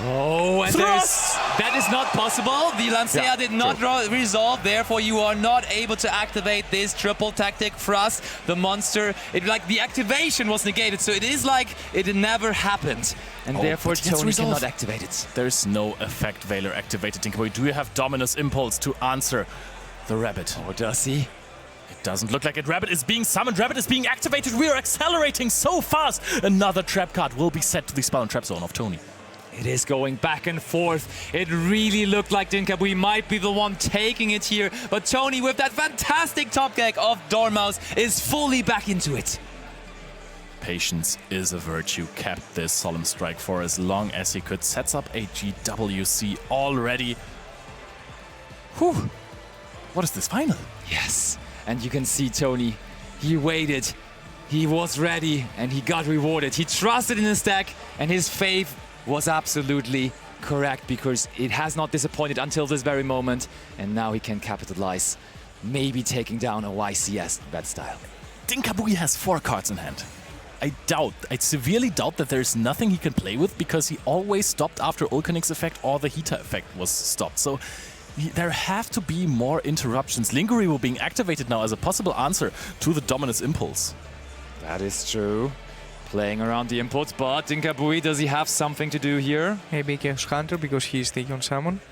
Speaker 2: Oh, and that is not possible. The Lancia did not resolve, therefore you are not able to activate this triple tactic thrust. The monster, the activation was negated, so it is like it never happened. And therefore
Speaker 1: but it's
Speaker 2: Tony
Speaker 1: resolved.
Speaker 2: cannot activate it.
Speaker 1: There's no effect Veiler activated. Dinh-Kha, do you have Dominus Impulse to answer the Rabbit?
Speaker 2: Or does he?
Speaker 1: It doesn't look like it. Rabbit is being summoned. Rabbit is being activated. We are accelerating so fast. Another trap card will be set to the spell and trap zone of Tony.
Speaker 2: It is going back and forth. It really looked like Dinh-Kha might be the one taking it here, but Tony with that fantastic top deck of Dormouse is fully back into it.
Speaker 1: Patience is a virtue. Kept this Solemn Strike for as long as he could. Sets up a GWC already. Whew. What is this final?
Speaker 2: Yes, and you can see Tony. He waited. He was ready, and he got rewarded. He trusted in his deck, and his faith was absolutely correct, because it has not disappointed until this very moment, and now he can capitalize, maybe taking down a YCS that style.
Speaker 1: Dinh-Kha has 4 cards in hand. I severely doubt that there's nothing he can play with, because he always stopped after Ulcanix effect or the Heater effect was stopped. So there have to be more interruptions. Lingerie will being activated now as a possible answer to the Dominus Impulse.
Speaker 2: That is true. Playing around the inputs, but Dinh-Kha, does he have something to do here?
Speaker 3: Maybe Chaos Hunter because he's taking on summon.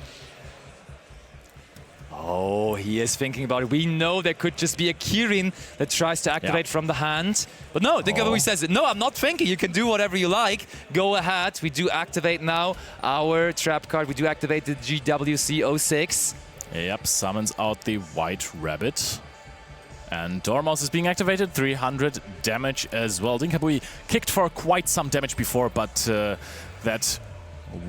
Speaker 2: Oh, he is thinking about it. We know there could just be a Kirin that tries to activate from the hand. But no, Dinh-Kha says, no, I'm not thinking. You can do whatever you like. Go ahead. We do activate now our trap card. We do activate the GWC06.
Speaker 1: Yep, summons out the White Rabbit. And Dormouse is being activated, 300 damage as well. Dinh-Kha kicked for quite some damage before, but that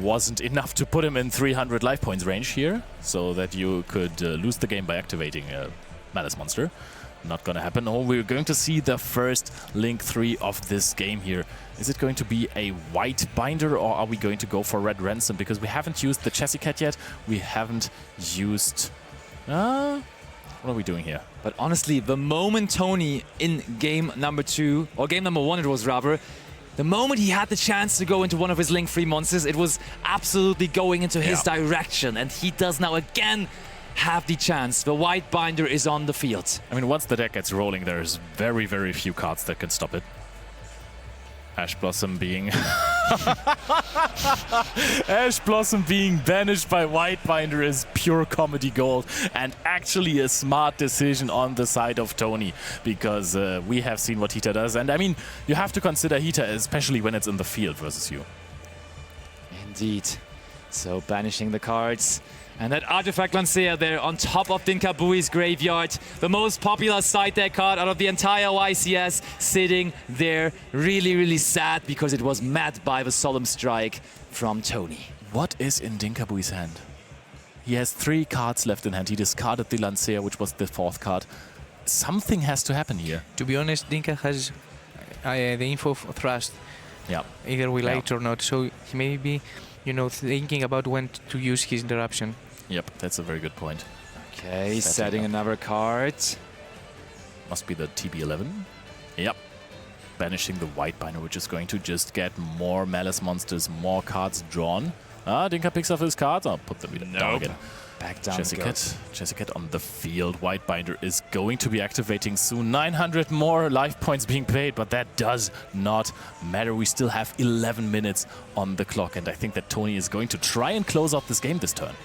Speaker 1: wasn't enough to put him in 300 life points range here, so that you could lose the game by activating a Malice Monster. Not gonna happen. Oh, we're going to see the first Link 3 of this game here. Is it going to be a white binder, or are we going to go for red ransom? Because we haven't used the Chessy Cat yet. We haven't used... what are we doing here?
Speaker 2: But honestly, the moment Tony in game number 2, or game number 1 it was rather, the moment he had the chance to go into one of his Link 3 monsters, it was absolutely going into his direction. And he does now again have the chance. The white binder is on the field.
Speaker 1: I mean, once the deck gets rolling, there's very, very few cards that can stop it. Ash Blossom being... Ash Blossom being banished by White Binder is pure comedy gold, and actually a smart decision on the side of Tony, because we have seen what Heater does. And I mean, you have to consider Heater, especially when it's in the field versus you.
Speaker 2: Indeed. So banishing the cards. And that Artifact Lancia there on top of Dinh-Kha graveyard. The most popular side deck card out of the entire YCS, sitting there really, really sad because it was met by the Solemn Strike from Tony.
Speaker 1: What is in Dinh-Kha hand? He has 3 cards left in hand. He discarded the Lancia, which was the 4th card. Something has to happen here.
Speaker 3: To be honest, Dinh-Kha has the info of Thrust.
Speaker 1: Yeah.
Speaker 3: Either we like it or not. So he may be, thinking about when to use his interruption.
Speaker 1: Yep, that's a very good point.
Speaker 2: Okay, setting another card.
Speaker 1: Must be the TB11. Yep. Banishing the White Binder, which is going to just get more Malice Monsters, more cards drawn. Dinh-Kha picks up his cards. I'll put them down again.
Speaker 2: Back down
Speaker 1: Jessica on the field. White Binder is going to be activating soon. 900 more life points being paid, but that does not matter. We still have 11 minutes on the clock, and I think that Tony is going to try and close out this game this turn.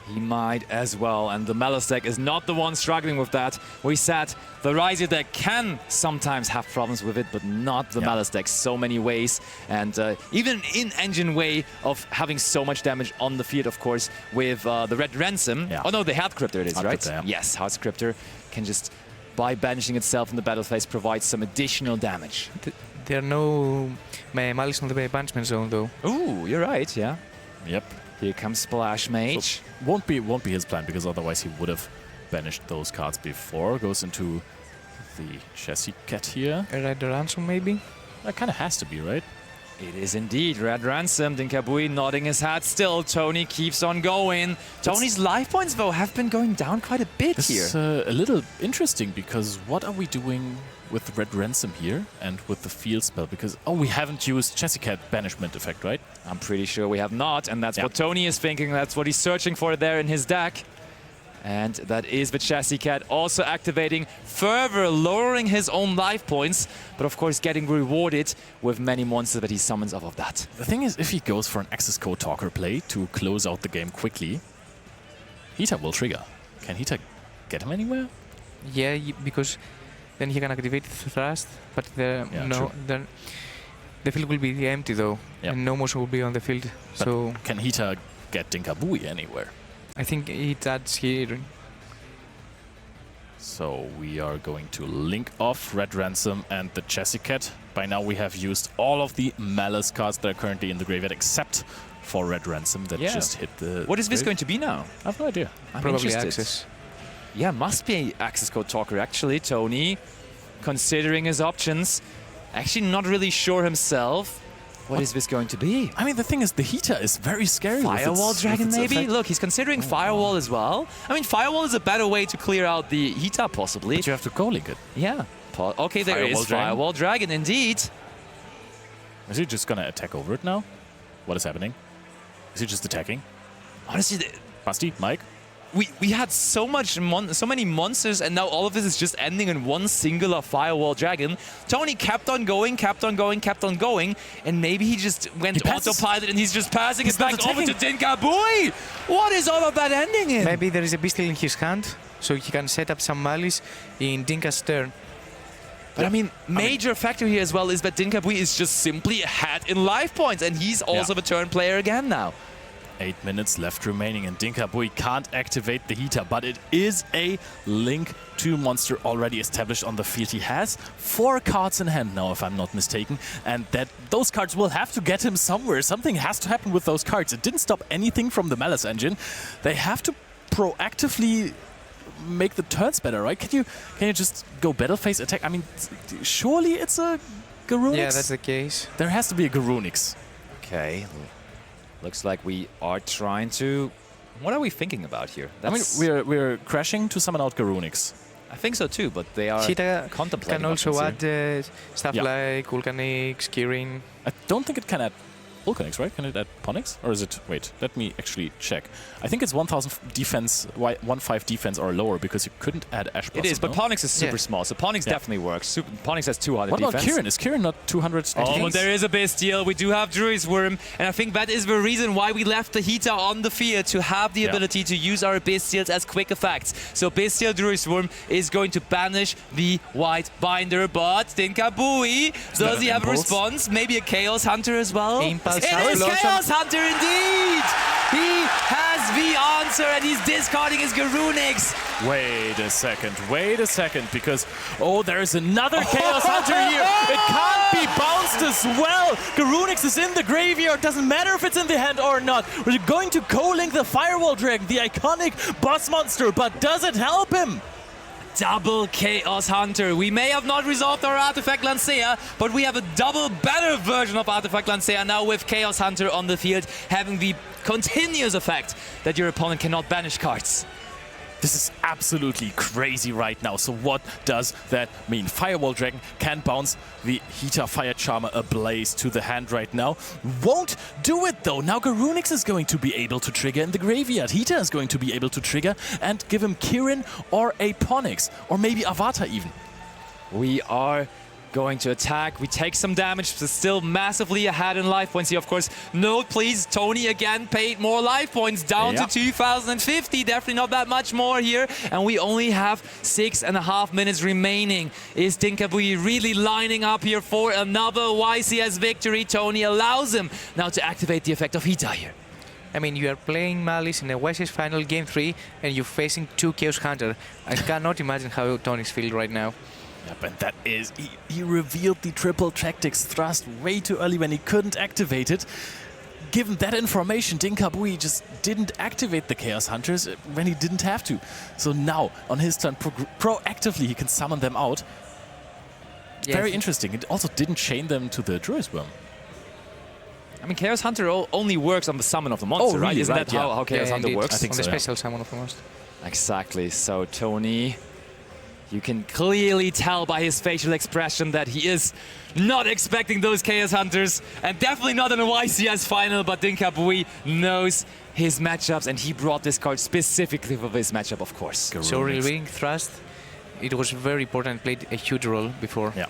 Speaker 2: He might as well, and the Malus deck is not the one struggling with that. We said the Ryzer deck can sometimes have problems with it, but not the Malus deck. So many ways, and even in-engine way of having so much damage on the field, of course, with the Red Ransom.
Speaker 1: Yeah.
Speaker 2: Oh no, the Hard Cryptor it is,
Speaker 1: Hard
Speaker 2: right?
Speaker 1: Cryptor, yeah.
Speaker 2: Yes, Hard Cryptor can just, by banishing itself in the battle phase, provide some additional damage.
Speaker 3: There are no Malice on the banishment zone, though.
Speaker 2: Ooh, you're right, yeah.
Speaker 1: Yep.
Speaker 2: Here comes Splash Mage.
Speaker 1: So won't be his plan, because otherwise he would have banished those cards before. Goes into the Chassis Cat here.
Speaker 3: A Red Ransom, maybe?
Speaker 1: That kind of has to be, right?
Speaker 2: It is indeed Red Ransom. Dinh-Kha nodding his head still. Tony keeps on going. Tony's life points, though, have been going down quite a bit
Speaker 1: This
Speaker 2: here.
Speaker 1: is a little interesting, because what are we doing with Red Ransom here and with the field spell? Because, oh, we haven't used Chassis Cat banishment effect, right?
Speaker 2: I'm pretty sure we have not, and that's what Tony is thinking. That's what he's searching for there in his deck. And that is the Chassis Cat also activating, further lowering his own life points, but of course getting rewarded with many monsters that he summons off of that.
Speaker 1: The thing is, if he goes for an access code talker play to close out the game quickly, Hita will trigger. Can Hita get him anywhere?
Speaker 3: Yeah, because then he can activate Thrust, but the field will be empty, though, and no motion will be on the field.
Speaker 1: But
Speaker 3: so
Speaker 1: can Hita get Dinh-Kha anywhere?
Speaker 3: I think it adds here.
Speaker 1: So we are going to link off Red Ransom and the Chassis Cat. By now we have used all of the Malice cards that are currently in the graveyard, except for Red Ransom that just hit the...
Speaker 2: What is this going to be now?
Speaker 1: I have no idea.
Speaker 2: I'm
Speaker 3: Probably
Speaker 2: interested.
Speaker 3: Access.
Speaker 2: Yeah, must be access code talker actually. Tony, considering his options, actually not really sure himself. What is this going to be?
Speaker 1: I mean, the thing is, the Hita is very scary.
Speaker 2: Firewall Dragon,
Speaker 1: with its
Speaker 2: maybe?
Speaker 1: effect.
Speaker 2: Look, he's considering Firewall as well. I mean, Firewall is a better way to clear out the Hita, possibly.
Speaker 1: But you have to co-link it.
Speaker 2: Yeah. Okay, there
Speaker 1: Firewall
Speaker 2: is
Speaker 1: Dragon.
Speaker 2: Firewall Dragon, indeed.
Speaker 1: Is he just gonna attack over it now? What is happening? Is he just attacking?
Speaker 2: Honestly,
Speaker 1: Basti, Mike?
Speaker 2: we had so many monsters, and now all of this is just ending in one singular Firewall Dragon. Tony kept on going, and maybe he just went autopilot and he's just passing it back over to Dinh-Kha. What is all of that ending in?
Speaker 3: Maybe there is a Beastial in his hand, so he can set up some Malice in Dinh-Kha's turn.
Speaker 2: But I mean, major factor here as well is that Dinh-Kha is just simply ahead in life points, and he's also the turn player again now.
Speaker 1: 8 minutes left remaining, and Dinh-Kha can't activate the Hita, but it is a Link 2 monster already established on the field. He has 4 cards in hand now, if I'm not mistaken, and those cards will have to get him somewhere. Something has to happen with those cards. It didn't stop anything from the Malice engine. They have to proactively make the turns better, right? Can you just go battle phase attack? I mean, surely it's a Garunix?
Speaker 3: Yeah, that's the case.
Speaker 1: There has to be a Garunix.
Speaker 2: Okay. Looks like we are trying to... What are we thinking about here?
Speaker 1: I mean, we're crashing to summon out Garunix.
Speaker 2: I think so too, but they are
Speaker 3: Hita
Speaker 2: contemplating
Speaker 3: can also
Speaker 2: options here.
Speaker 3: add stuff like Vulcanix, Kirin.
Speaker 1: I don't think it can add Vulcanix, right? Can it add Ponix? Or is it... Wait, let me actually check. I think it's 1000 defense, 1-5 defense or lower, because you couldn't add Ash Blossom.
Speaker 2: It is, but Ponix is super small, so Ponix definitely works. Ponix has 200 defense.
Speaker 1: What about Kirin? Is Kirin not 200
Speaker 2: Oh,
Speaker 1: defense?
Speaker 2: but there is a Bestial. We do have Druid's Worm, and I think that is the reason why we left the Hita on the field, to have the ability to use our Bestials as quick effects. So Bestial Druid's Worm is going to banish the White Binder, but Dinh-Kha, does he have a response? Maybe a Chaos Hunter as well?
Speaker 3: Impulse
Speaker 2: It is
Speaker 3: Explosion.
Speaker 2: Chaos Hunter indeed! He has the answer, and he's discarding his Garunix.
Speaker 1: Wait a second, because, oh, there's another Chaos Hunter here. It can't be bounced as well. Garunix is in the graveyard. Doesn't matter if it's in the hand or not. We're going to co-link the Firewall Dragon, the iconic boss monster, but does it help him?
Speaker 2: Double Chaos Hunter. We may have not resolved our Artifact Lancea, but we have a double better version of Artifact Lancea now with Chaos Hunter on the field, having the continuous effect that your opponent cannot banish cards.
Speaker 1: This is absolutely crazy right now. So what does that mean? Firewall Dragon can bounce the Hita Fire Charmer Ablaze to the hand right now. Won't do it though. Now Garunix is going to be able to trigger in the graveyard. Hita is going to be able to trigger and give him Kirin or a Ponix, or maybe Avatar even.
Speaker 2: We are going to attack. We take some damage, but still massively ahead in life points here, of course. Note, please, Tony again paid more life points, down to 2,050. Definitely not that much more here. And we only have 6.5 minutes remaining. Is Dinh-Kha really lining up here for another YCS victory? Tony allows him now to activate the effect of Hita here.
Speaker 3: I mean, you are playing Malice in a YCS final game 3 and you're facing 2 Chaos Hunter. I cannot imagine how Tony's feeling right now.
Speaker 1: Yep, and that is, he revealed the triple tactics thrust way too early when he couldn't activate it. Given that information, Dinh-Kha just didn't activate the Chaos Hunters when he didn't have to. So now, on his turn, proactively he can summon them out.
Speaker 3: Yes.
Speaker 1: Very interesting. It also didn't chain them to the Druid Worm.
Speaker 2: I mean, Chaos Hunter only works on the summon of the monster, right?
Speaker 1: Really?
Speaker 2: Isn't
Speaker 1: Right,
Speaker 2: that how Chaos Hunter
Speaker 3: indeed.
Speaker 2: works?
Speaker 1: I think
Speaker 3: On
Speaker 1: so,
Speaker 3: the
Speaker 1: yeah.
Speaker 3: special summon of the monster.
Speaker 2: Exactly. So Tony, you can clearly tell by his facial expression that he is not expecting those Chaos Hunters, and definitely not in a YCS final, but Dinh-Kha knows his matchups, and he brought this card specifically for this matchup, of course.
Speaker 3: So revealing Thrust, it was very important, played a huge role before.
Speaker 1: Yeah.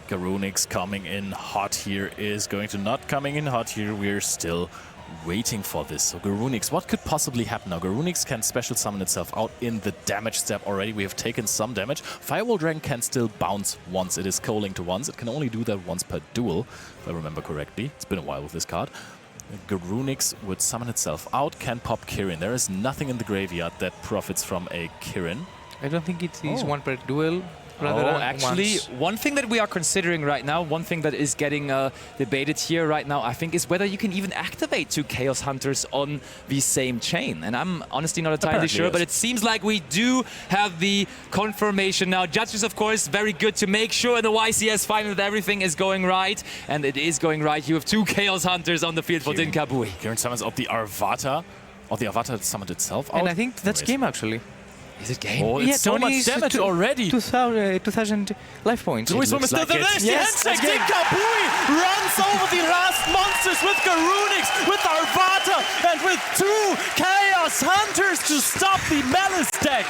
Speaker 1: Garunix coming in hot here is going to not coming in hot here. We're still waiting for this. So Garunix, what could possibly happen now? Garunix can special summon itself out in the damage step already. We have taken some damage. Firewall Dragon can still bounce once it is calling to once. It can only do that once per duel, if I remember correctly. It's been a while with this card. Garunix would summon itself out, can pop Kirin. There is nothing in the graveyard that profits from a Kirin.
Speaker 3: I don't think it is one per duel. Rather than
Speaker 2: actually,
Speaker 3: once.
Speaker 2: one thing that we are considering right now, one thing that is getting debated here right now, I think, is whether you can even activate 2 Chaos Hunters on the same chain. And I'm honestly not entirely
Speaker 1: Apparently,
Speaker 2: sure,
Speaker 1: yes.
Speaker 2: but it seems like we do have the confirmation now. Judges, of course, very good to make sure in the YCS final that everything is going right. And it is going right. You have 2 Chaos Hunters on the field for Dinh-Kha.
Speaker 1: Kirin summons out the Arvata, or the Arvata summoned itself out.
Speaker 3: And I think that's game actually.
Speaker 2: Is it game?
Speaker 1: Oh,
Speaker 3: Yeah,
Speaker 1: it's so
Speaker 3: Tony
Speaker 1: much
Speaker 3: is
Speaker 1: damage already.
Speaker 3: 2,000 life points.
Speaker 1: Druid Worm is still
Speaker 2: like
Speaker 1: there.
Speaker 2: it.
Speaker 1: There's the
Speaker 3: Yes,
Speaker 1: handshake.
Speaker 3: again.
Speaker 1: Dinh-Kha runs over the last monsters with Garunix, with Arvata, and with 2 Chaos Hunters to stop the Malice deck.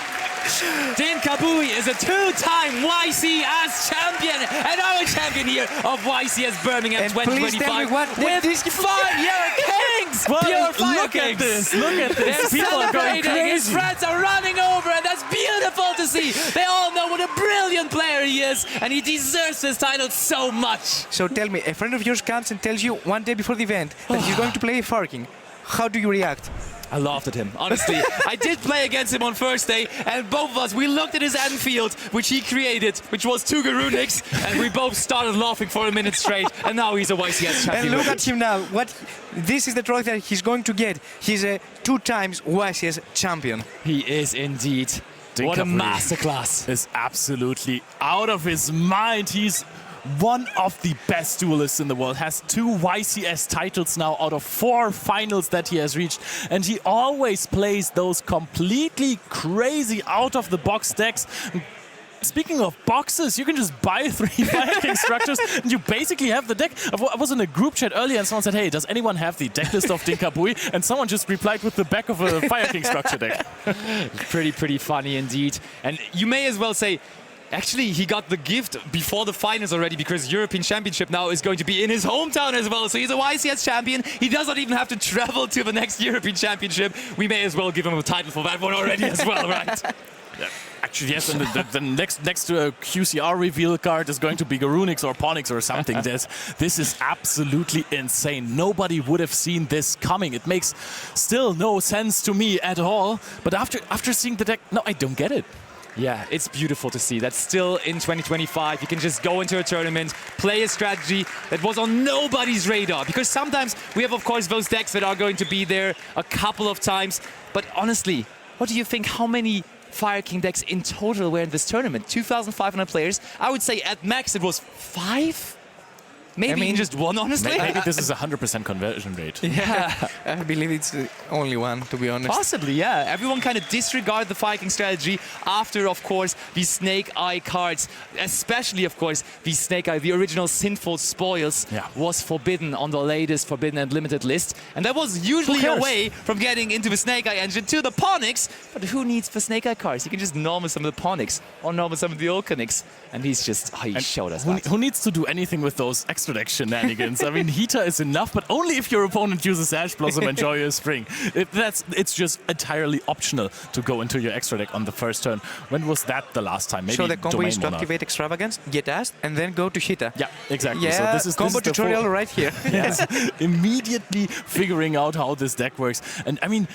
Speaker 2: Dinh-Kha is a 2-time YCS champion and our champion here of YCS Birmingham
Speaker 3: And please
Speaker 2: 2025
Speaker 3: tell me what
Speaker 2: with
Speaker 3: this-
Speaker 2: Fire Kings!
Speaker 1: Well,
Speaker 2: Pure Fire
Speaker 1: look at
Speaker 2: Kings!
Speaker 1: this. Look at this.
Speaker 2: They're
Speaker 1: People are going
Speaker 2: celebrating, his
Speaker 1: crazy.
Speaker 2: friends are running over, and that's beautiful to see. They all know what a brilliant player he is, and he deserves this title so much.
Speaker 3: So tell me, a friend of yours comes and tells you one day before the event that he's going to play Fire King. How do you react?
Speaker 2: I laughed at him, honestly. I did play against him on first day, and both of us, we looked at his end field, which he created, which was 2 Garunix, and we both started laughing for a minute straight, and now he's a YCS champion.
Speaker 3: And look at him now. This is the trophy that he's going to get. He's a 2 times YCS champion.
Speaker 2: He is indeed. What a
Speaker 1: Dinh-Kha
Speaker 2: masterclass.
Speaker 1: is absolutely out of his mind. He's one of the best duelists in the world, has 2 YCS titles now out of 4 finals that he has reached, and he always plays those completely crazy out-of-the-box decks. Speaking of boxes, you can just buy 3 Fire King structures and you basically have the deck. I was in a group chat earlier and someone said, hey, does anyone have the deck list of Dinh-Kha? And someone just replied with the back of a Fire King structure deck.
Speaker 2: Pretty funny indeed. And you may as well say, actually, he got the gift before the finals already, because European Championship now is going to be in his hometown as well. So he's a YCS champion. He does not even have to travel to the next European Championship. We may as well give him a title for that one already as well, right?
Speaker 1: Actually, yes, and the next to a QCR reveal card is going to be Garunix or Ponix or something. This is absolutely insane. Nobody would have seen this coming. It makes still no sense to me at all. But after seeing the deck, no, I don't get it.
Speaker 2: Yeah, it's beautiful to see that still in 2025 you can just go into a tournament, play a strategy that was on nobody's radar. Because sometimes we have, of course, those decks that are going to be there a couple of times. But honestly, what do you think? How many Fire King decks in total were in this tournament? 2,500 players. I would say at max it was 5? Maybe
Speaker 3: I mean,
Speaker 2: just one, honestly.
Speaker 1: Maybe this is a 100% conversion rate.
Speaker 3: Yeah, I believe it's only one, to be honest.
Speaker 2: Possibly, yeah. Everyone kind of disregarded the Viking strategy after, of course, the Snake Eye cards, especially, of course, the Snake Eye, the original Sinful Spoils, was forbidden on the latest Forbidden and Limited list. And that was usually a way from getting into the Snake Eye engine to the Ponyx. But who needs the Snake Eye cards? You can just normal some of the Ponyx or normal some of the Olconyx. And he's just, he showed us that.
Speaker 1: Who needs to do anything with those extra deck shenanigans? I mean, Heater is enough, but only if your opponent uses Ash Blossom and Joyous Spring. It's just entirely optional to go into your extra deck on the first turn. When was that the last time? Maybe
Speaker 3: So the combo
Speaker 1: Domain
Speaker 3: is to
Speaker 1: Monarch.
Speaker 3: activate Extravagance, get asked, and then go to Hita.
Speaker 1: Yeah, exactly.
Speaker 3: Yeah,
Speaker 1: So this is
Speaker 3: combo
Speaker 1: the
Speaker 3: tutorial right here.
Speaker 1: Yes, immediately figuring out how this deck works. And I mean,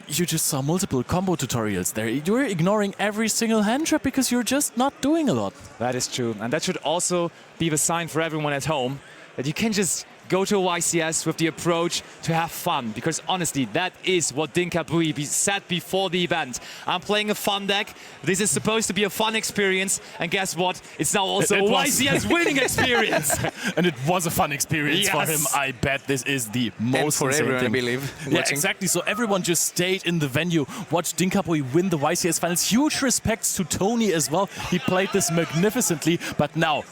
Speaker 1: you just saw multiple combo tutorials there. You're ignoring every single hand trap because you're just not doing a lot.
Speaker 2: That is true. And that should also be the sign for everyone at home that you can just go to a YCS with the approach to have fun. Because honestly, that is what Dinh-Kha said before the event. I'm playing a fun deck. This is supposed to be a fun experience. And guess what? It's now also a YCS winning experience.
Speaker 1: And it was a fun experience for him. I bet this is the most
Speaker 3: for
Speaker 1: insane
Speaker 3: everyone,
Speaker 1: thing.
Speaker 3: I believe.
Speaker 1: Yeah,
Speaker 3: watching.
Speaker 1: exactly. So everyone just stayed in the venue, watched Dinh-Kha win the YCS finals. Huge respects to Tony as well. He played this magnificently. But now,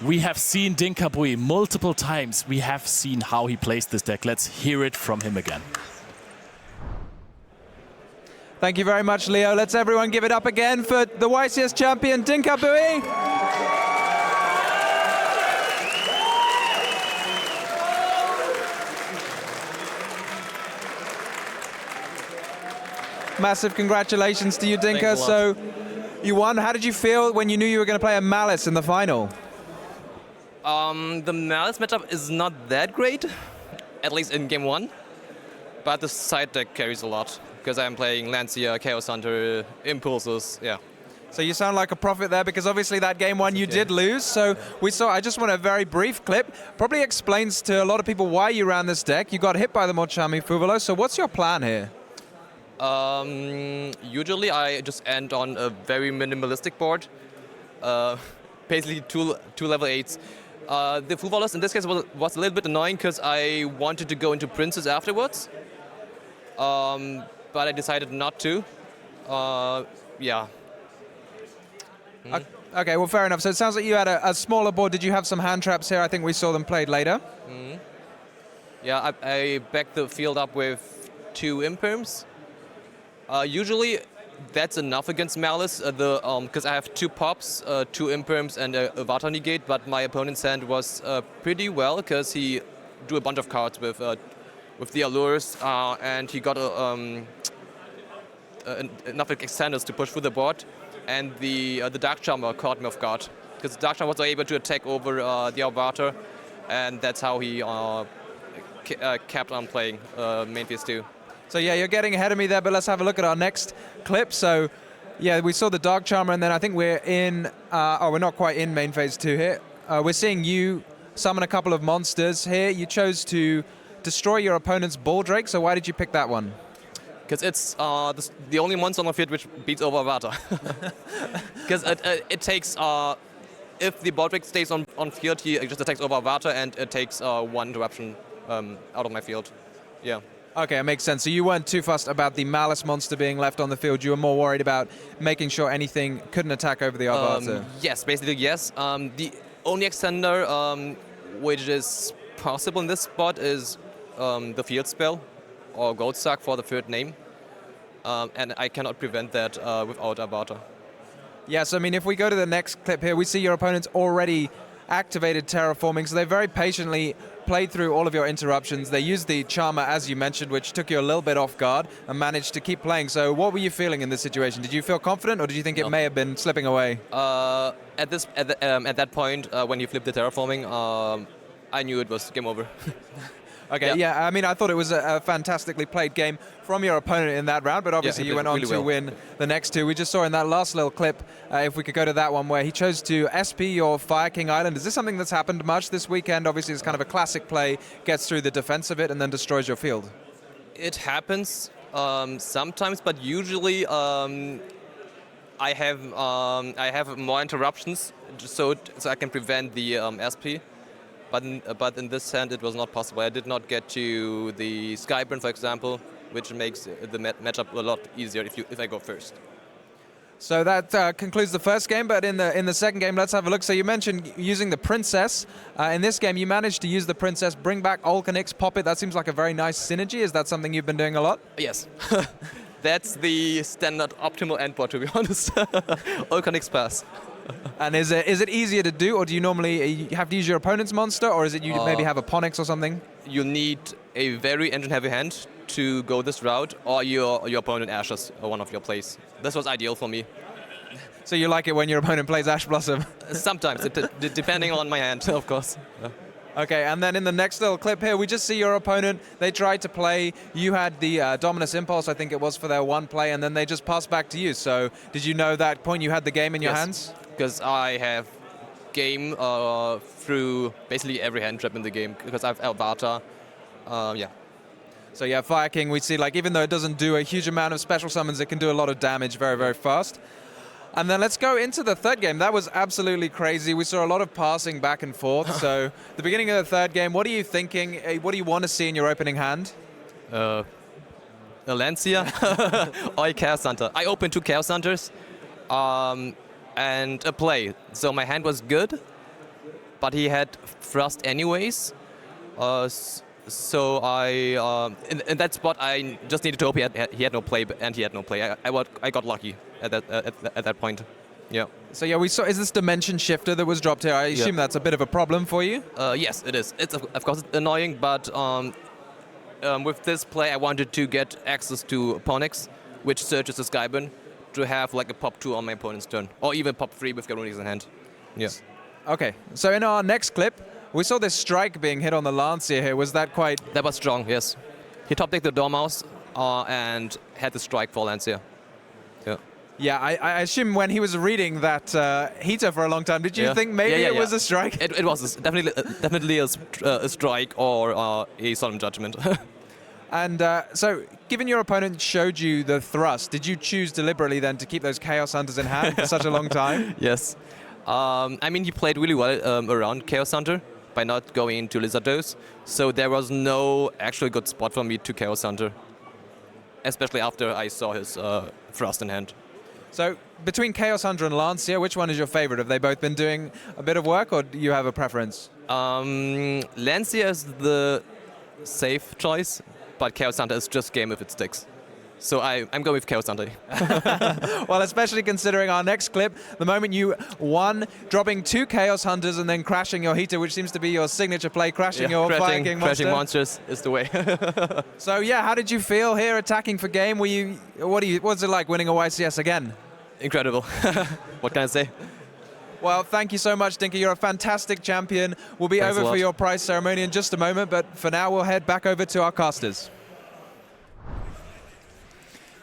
Speaker 1: we have seen Dinh-Kha multiple times. We have seen how he plays this deck. Let's hear it from him again.
Speaker 4: Thank you very much, Leo. Let's everyone give it up again for the YCS champion, Dinh-Kha. Massive congratulations to you, Dinh-Kha. So you won. How did you feel when you knew you were going to play a Malice in the final?
Speaker 5: The Malice matchup is not that great, at least in game one. But the side deck carries a lot, because I'm playing Lancia, Chaos Hunter, Impulses, yeah.
Speaker 4: So you sound like a prophet there, because obviously that game one you did lose. So I just want a very brief clip. Probably explains to a lot of people why you ran this deck. You got hit by the Mochami Fuvolo. So what's your plan here?
Speaker 5: Usually I just end on a very minimalistic board. Basically two level 8s. The Fuvolos in this case was a little bit annoying because I wanted to go into Princes afterwards. But I decided not to. Yeah.
Speaker 4: Okay, well, fair enough. So it sounds like you had a smaller board. Did you have some hand traps here? I think we saw them played later.
Speaker 5: Yeah, I backed the field up with 2 Imperms. Usually that's enough against Malice, because I have 2 Pops, 2 Imperms, and a Vata Negate, but my opponent's hand was pretty well, because he drew a bunch of cards with the Allures, and he got enough extenders to push through the board, and the Dark Charmer caught me off guard, because the Dark Charmer was able to attack over the Avatar, and that's how he kept on playing main phase 2.
Speaker 4: So yeah, you're getting ahead of me there, but let's have a look at our next clip. So yeah, we saw the Dark Charmer, and then I think we're in, we're not quite in main phase 2 here. We're seeing you summon a couple of monsters here. You chose to destroy your opponent's Bull Drake, so why did you pick that one?
Speaker 5: Because it's the only monster on the field which beats over Avatar. Because it takes, if the Bull Drake stays on field, he just attacks over Avatar, and it takes 1 interruption out of my field. Yeah.
Speaker 4: Okay, it makes sense. So you weren't too fussed about the Malice monster being left on the field. You were more worried about making sure anything couldn't attack over the Avatar.
Speaker 5: Yes, basically yes. The only extender which is possible in this spot is the field spell or Gold Suck for the 3rd name. And I cannot prevent that without Avatar.
Speaker 4: Yes, I mean, if we go to the next clip here, we see your opponent's already activated terraforming, so they very patiently played through all of your interruptions. They used the Charmer, as you mentioned, which took you a little bit off guard, and managed to keep playing. So what were you feeling in this situation? Did you feel confident, or did you think it may have been slipping away?
Speaker 5: At that point, when he flipped the terraforming, I knew it was game over.
Speaker 4: Okay, yeah, I mean, I thought it was a fantastically played game from your opponent in that round, but obviously you went on to win the next 2. We just saw in that last little clip, if we could go to that one, where he chose to SP your Fire King Island. Is this something that's happened much this weekend? Obviously, it's kind of a classic play, gets through the defense of it, and then destroys your field.
Speaker 5: It happens sometimes, but usually I have more interruptions, so I can prevent the SP. but in this hand it was not possible. I did not get to the Skyburn, for example, which makes the matchup a lot easier if I go first.
Speaker 4: So that concludes the first game, but in the second game, let's have a look. So you mentioned using the Princess. In this game, you managed to use the Princess, bring back Olkanix, pop it. That seems like a very nice synergy. Is that something you've been doing a lot?
Speaker 5: Yes. That's the standard optimal endboard, to be honest. Olkanix pass.
Speaker 4: And is it easier to do, or do you normally have to use your opponent's monster, or is it you maybe have a Ponix or something?
Speaker 5: You need a very engine-heavy hand to go this route, or your opponent ashes one of your plays. This was ideal for me.
Speaker 4: So you like it when your opponent plays Ash Blossom?
Speaker 5: Sometimes, depending on my hand, of course.
Speaker 4: Okay, and then in the next little clip here, we just see your opponent. They tried to play. You had the Dominus Impulse, I think it was, for their one play, and then they just passed back to you. So did you know that point you had the game in your hands?
Speaker 5: Because I have game through basically every hand trap in the game, because I have Elvata. Yeah.
Speaker 4: So yeah, Fire King, we see, like, even though it doesn't do a huge amount of special summons, it can do a lot of damage very, very fast. And then let's go into the third game. That was absolutely crazy. We saw a lot of passing back and forth. So the beginning of the third game, what are you thinking? What do you want to see in your opening hand?
Speaker 5: Lancia or Chaos Hunter. I opened 2 Chaos Hunters and a play. So my hand was good, but he had Thrust anyways. So in that spot I just needed to hope he had no play, and he had no play. I got lucky at that point. Yeah.
Speaker 4: So yeah, we saw. Is this Dimension Shifter that was dropped here? I assume that's a bit of a problem for you.
Speaker 5: Yes, it is. It's of course annoying, but with this play I wanted to get access to Ponix, which searches the Skyburn, to have like a pop 2 on my opponent's turn, or even pop 3 with Garuni's in hand. Yeah.
Speaker 4: Okay. So in our next clip, we saw this strike being hit on the Lancia here. Was that quite...
Speaker 5: That was strong, yes. He top-decked the Dormouse and had the strike for Lancia. Yeah.
Speaker 4: Yeah, I assume when he was reading that heater for a long time, did you think maybe it was a strike?
Speaker 5: It was definitely a strike or a solemn judgment.
Speaker 4: And so, given your opponent showed you the thrust, did you choose deliberately then to keep those Chaos Hunters in hand for such a long time?
Speaker 5: Yes. I mean, he played really well around Chaos Hunter by not going into Lizardos, so there was no actual good spot for me to Chaos Hunter, especially after I saw his Thrust in hand.
Speaker 4: So, between Chaos Hunter and Lancia, which one is your favorite? Have they both been doing a bit of work, or do you have a preference?
Speaker 5: Lancia is the safe choice, but Chaos Hunter is just game if it sticks. So I'm going with Chaos Hunter.
Speaker 4: Well, especially considering our next clip, the moment you won, dropping 2 Chaos Hunters and then crashing your heater, which seems to be your signature play, crashing your Fire King monster.
Speaker 5: Crashing monsters is the way.
Speaker 4: So yeah, how did you feel here attacking for game? What's it like winning a YCS again?
Speaker 5: Incredible. What can I say?
Speaker 4: Well, thank you so much, Dinh-Kha. You're a fantastic champion. We'll be over for your prize ceremony in just a moment, but for now, we'll head back over to our casters.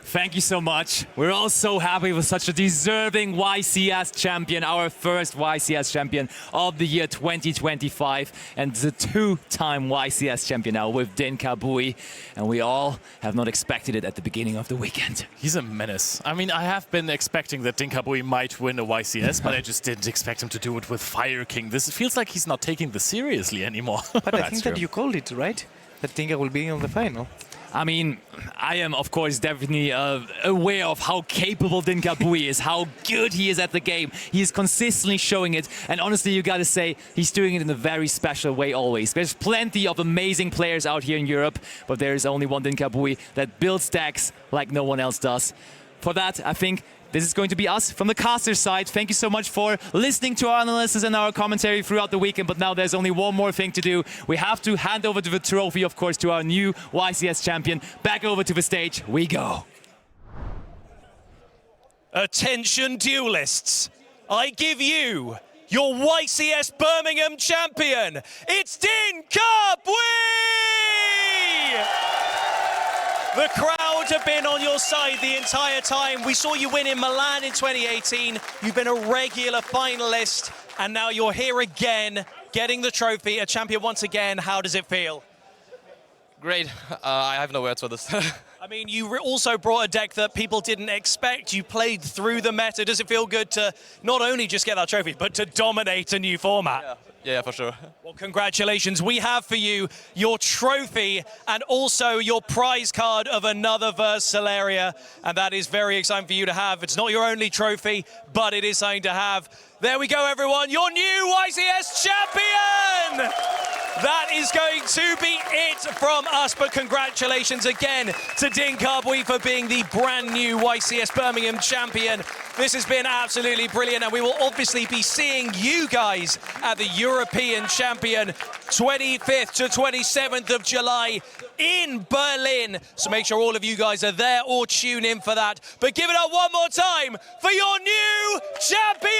Speaker 2: Thank you so much. We're all so happy with such a deserving YCS champion, our first YCS champion of the year 2025, and the 2-time YCS champion now with Dinh-Kha Bui. And we all have not expected it at the beginning of the weekend.
Speaker 1: He's a menace. I mean, I have been expecting that Dinh-Kha Bui might win a YCS, but I just didn't expect him to do it with Fire King. This feels like he's not taking this seriously anymore.
Speaker 3: But I think that you called it, right? That Dinh-Kha will be on the final.
Speaker 2: I mean, I am, of course, definitely aware of how capable Dinh-Kha Bui is, how good he is at the game. He is consistently showing it. And honestly, you gotta say, he's doing it in a very special way always. There's plenty of amazing players out here in Europe, but there is only one Dinh-Kha Bui that builds stacks like no one else does. For that, I think this is going to be us from the caster side. Thank you so much for listening to our analysis and our commentary throughout the weekend. But now there's only one more thing to do. We have to hand over the trophy, of course, to our new YCS champion. Back over to the stage we go.
Speaker 6: Attention duelists, I give you your YCS Birmingham champion. It's Dinh-Kha Bui! The crowd have been on your side the entire time. We saw you win in Milan in 2018. You've been a regular finalist, and now you're here again, getting the trophy, a champion once again. How does it feel?
Speaker 5: Great. I have no words for this.
Speaker 6: I mean, you also brought a deck that people didn't expect. You played through the meta. Does it feel good to not only just get that trophy, but to dominate a new format?
Speaker 5: Yeah. Yeah, for sure.
Speaker 6: Well, congratulations. We have for you your trophy and also your prize card of another Versalaria. And that is very exciting for you to have. It's not your only trophy, but it is something to have. There we go, everyone. Your new YCS champion! That is going to be it from us, but congratulations again to Dinh-Kha for being the brand new YCS Birmingham champion. This has been absolutely brilliant, and we will obviously be seeing you guys at the European Champion 25th to 27th of July in Berlin. So make sure all of you guys are there or tune in for that. But give it up one more time for your new champion!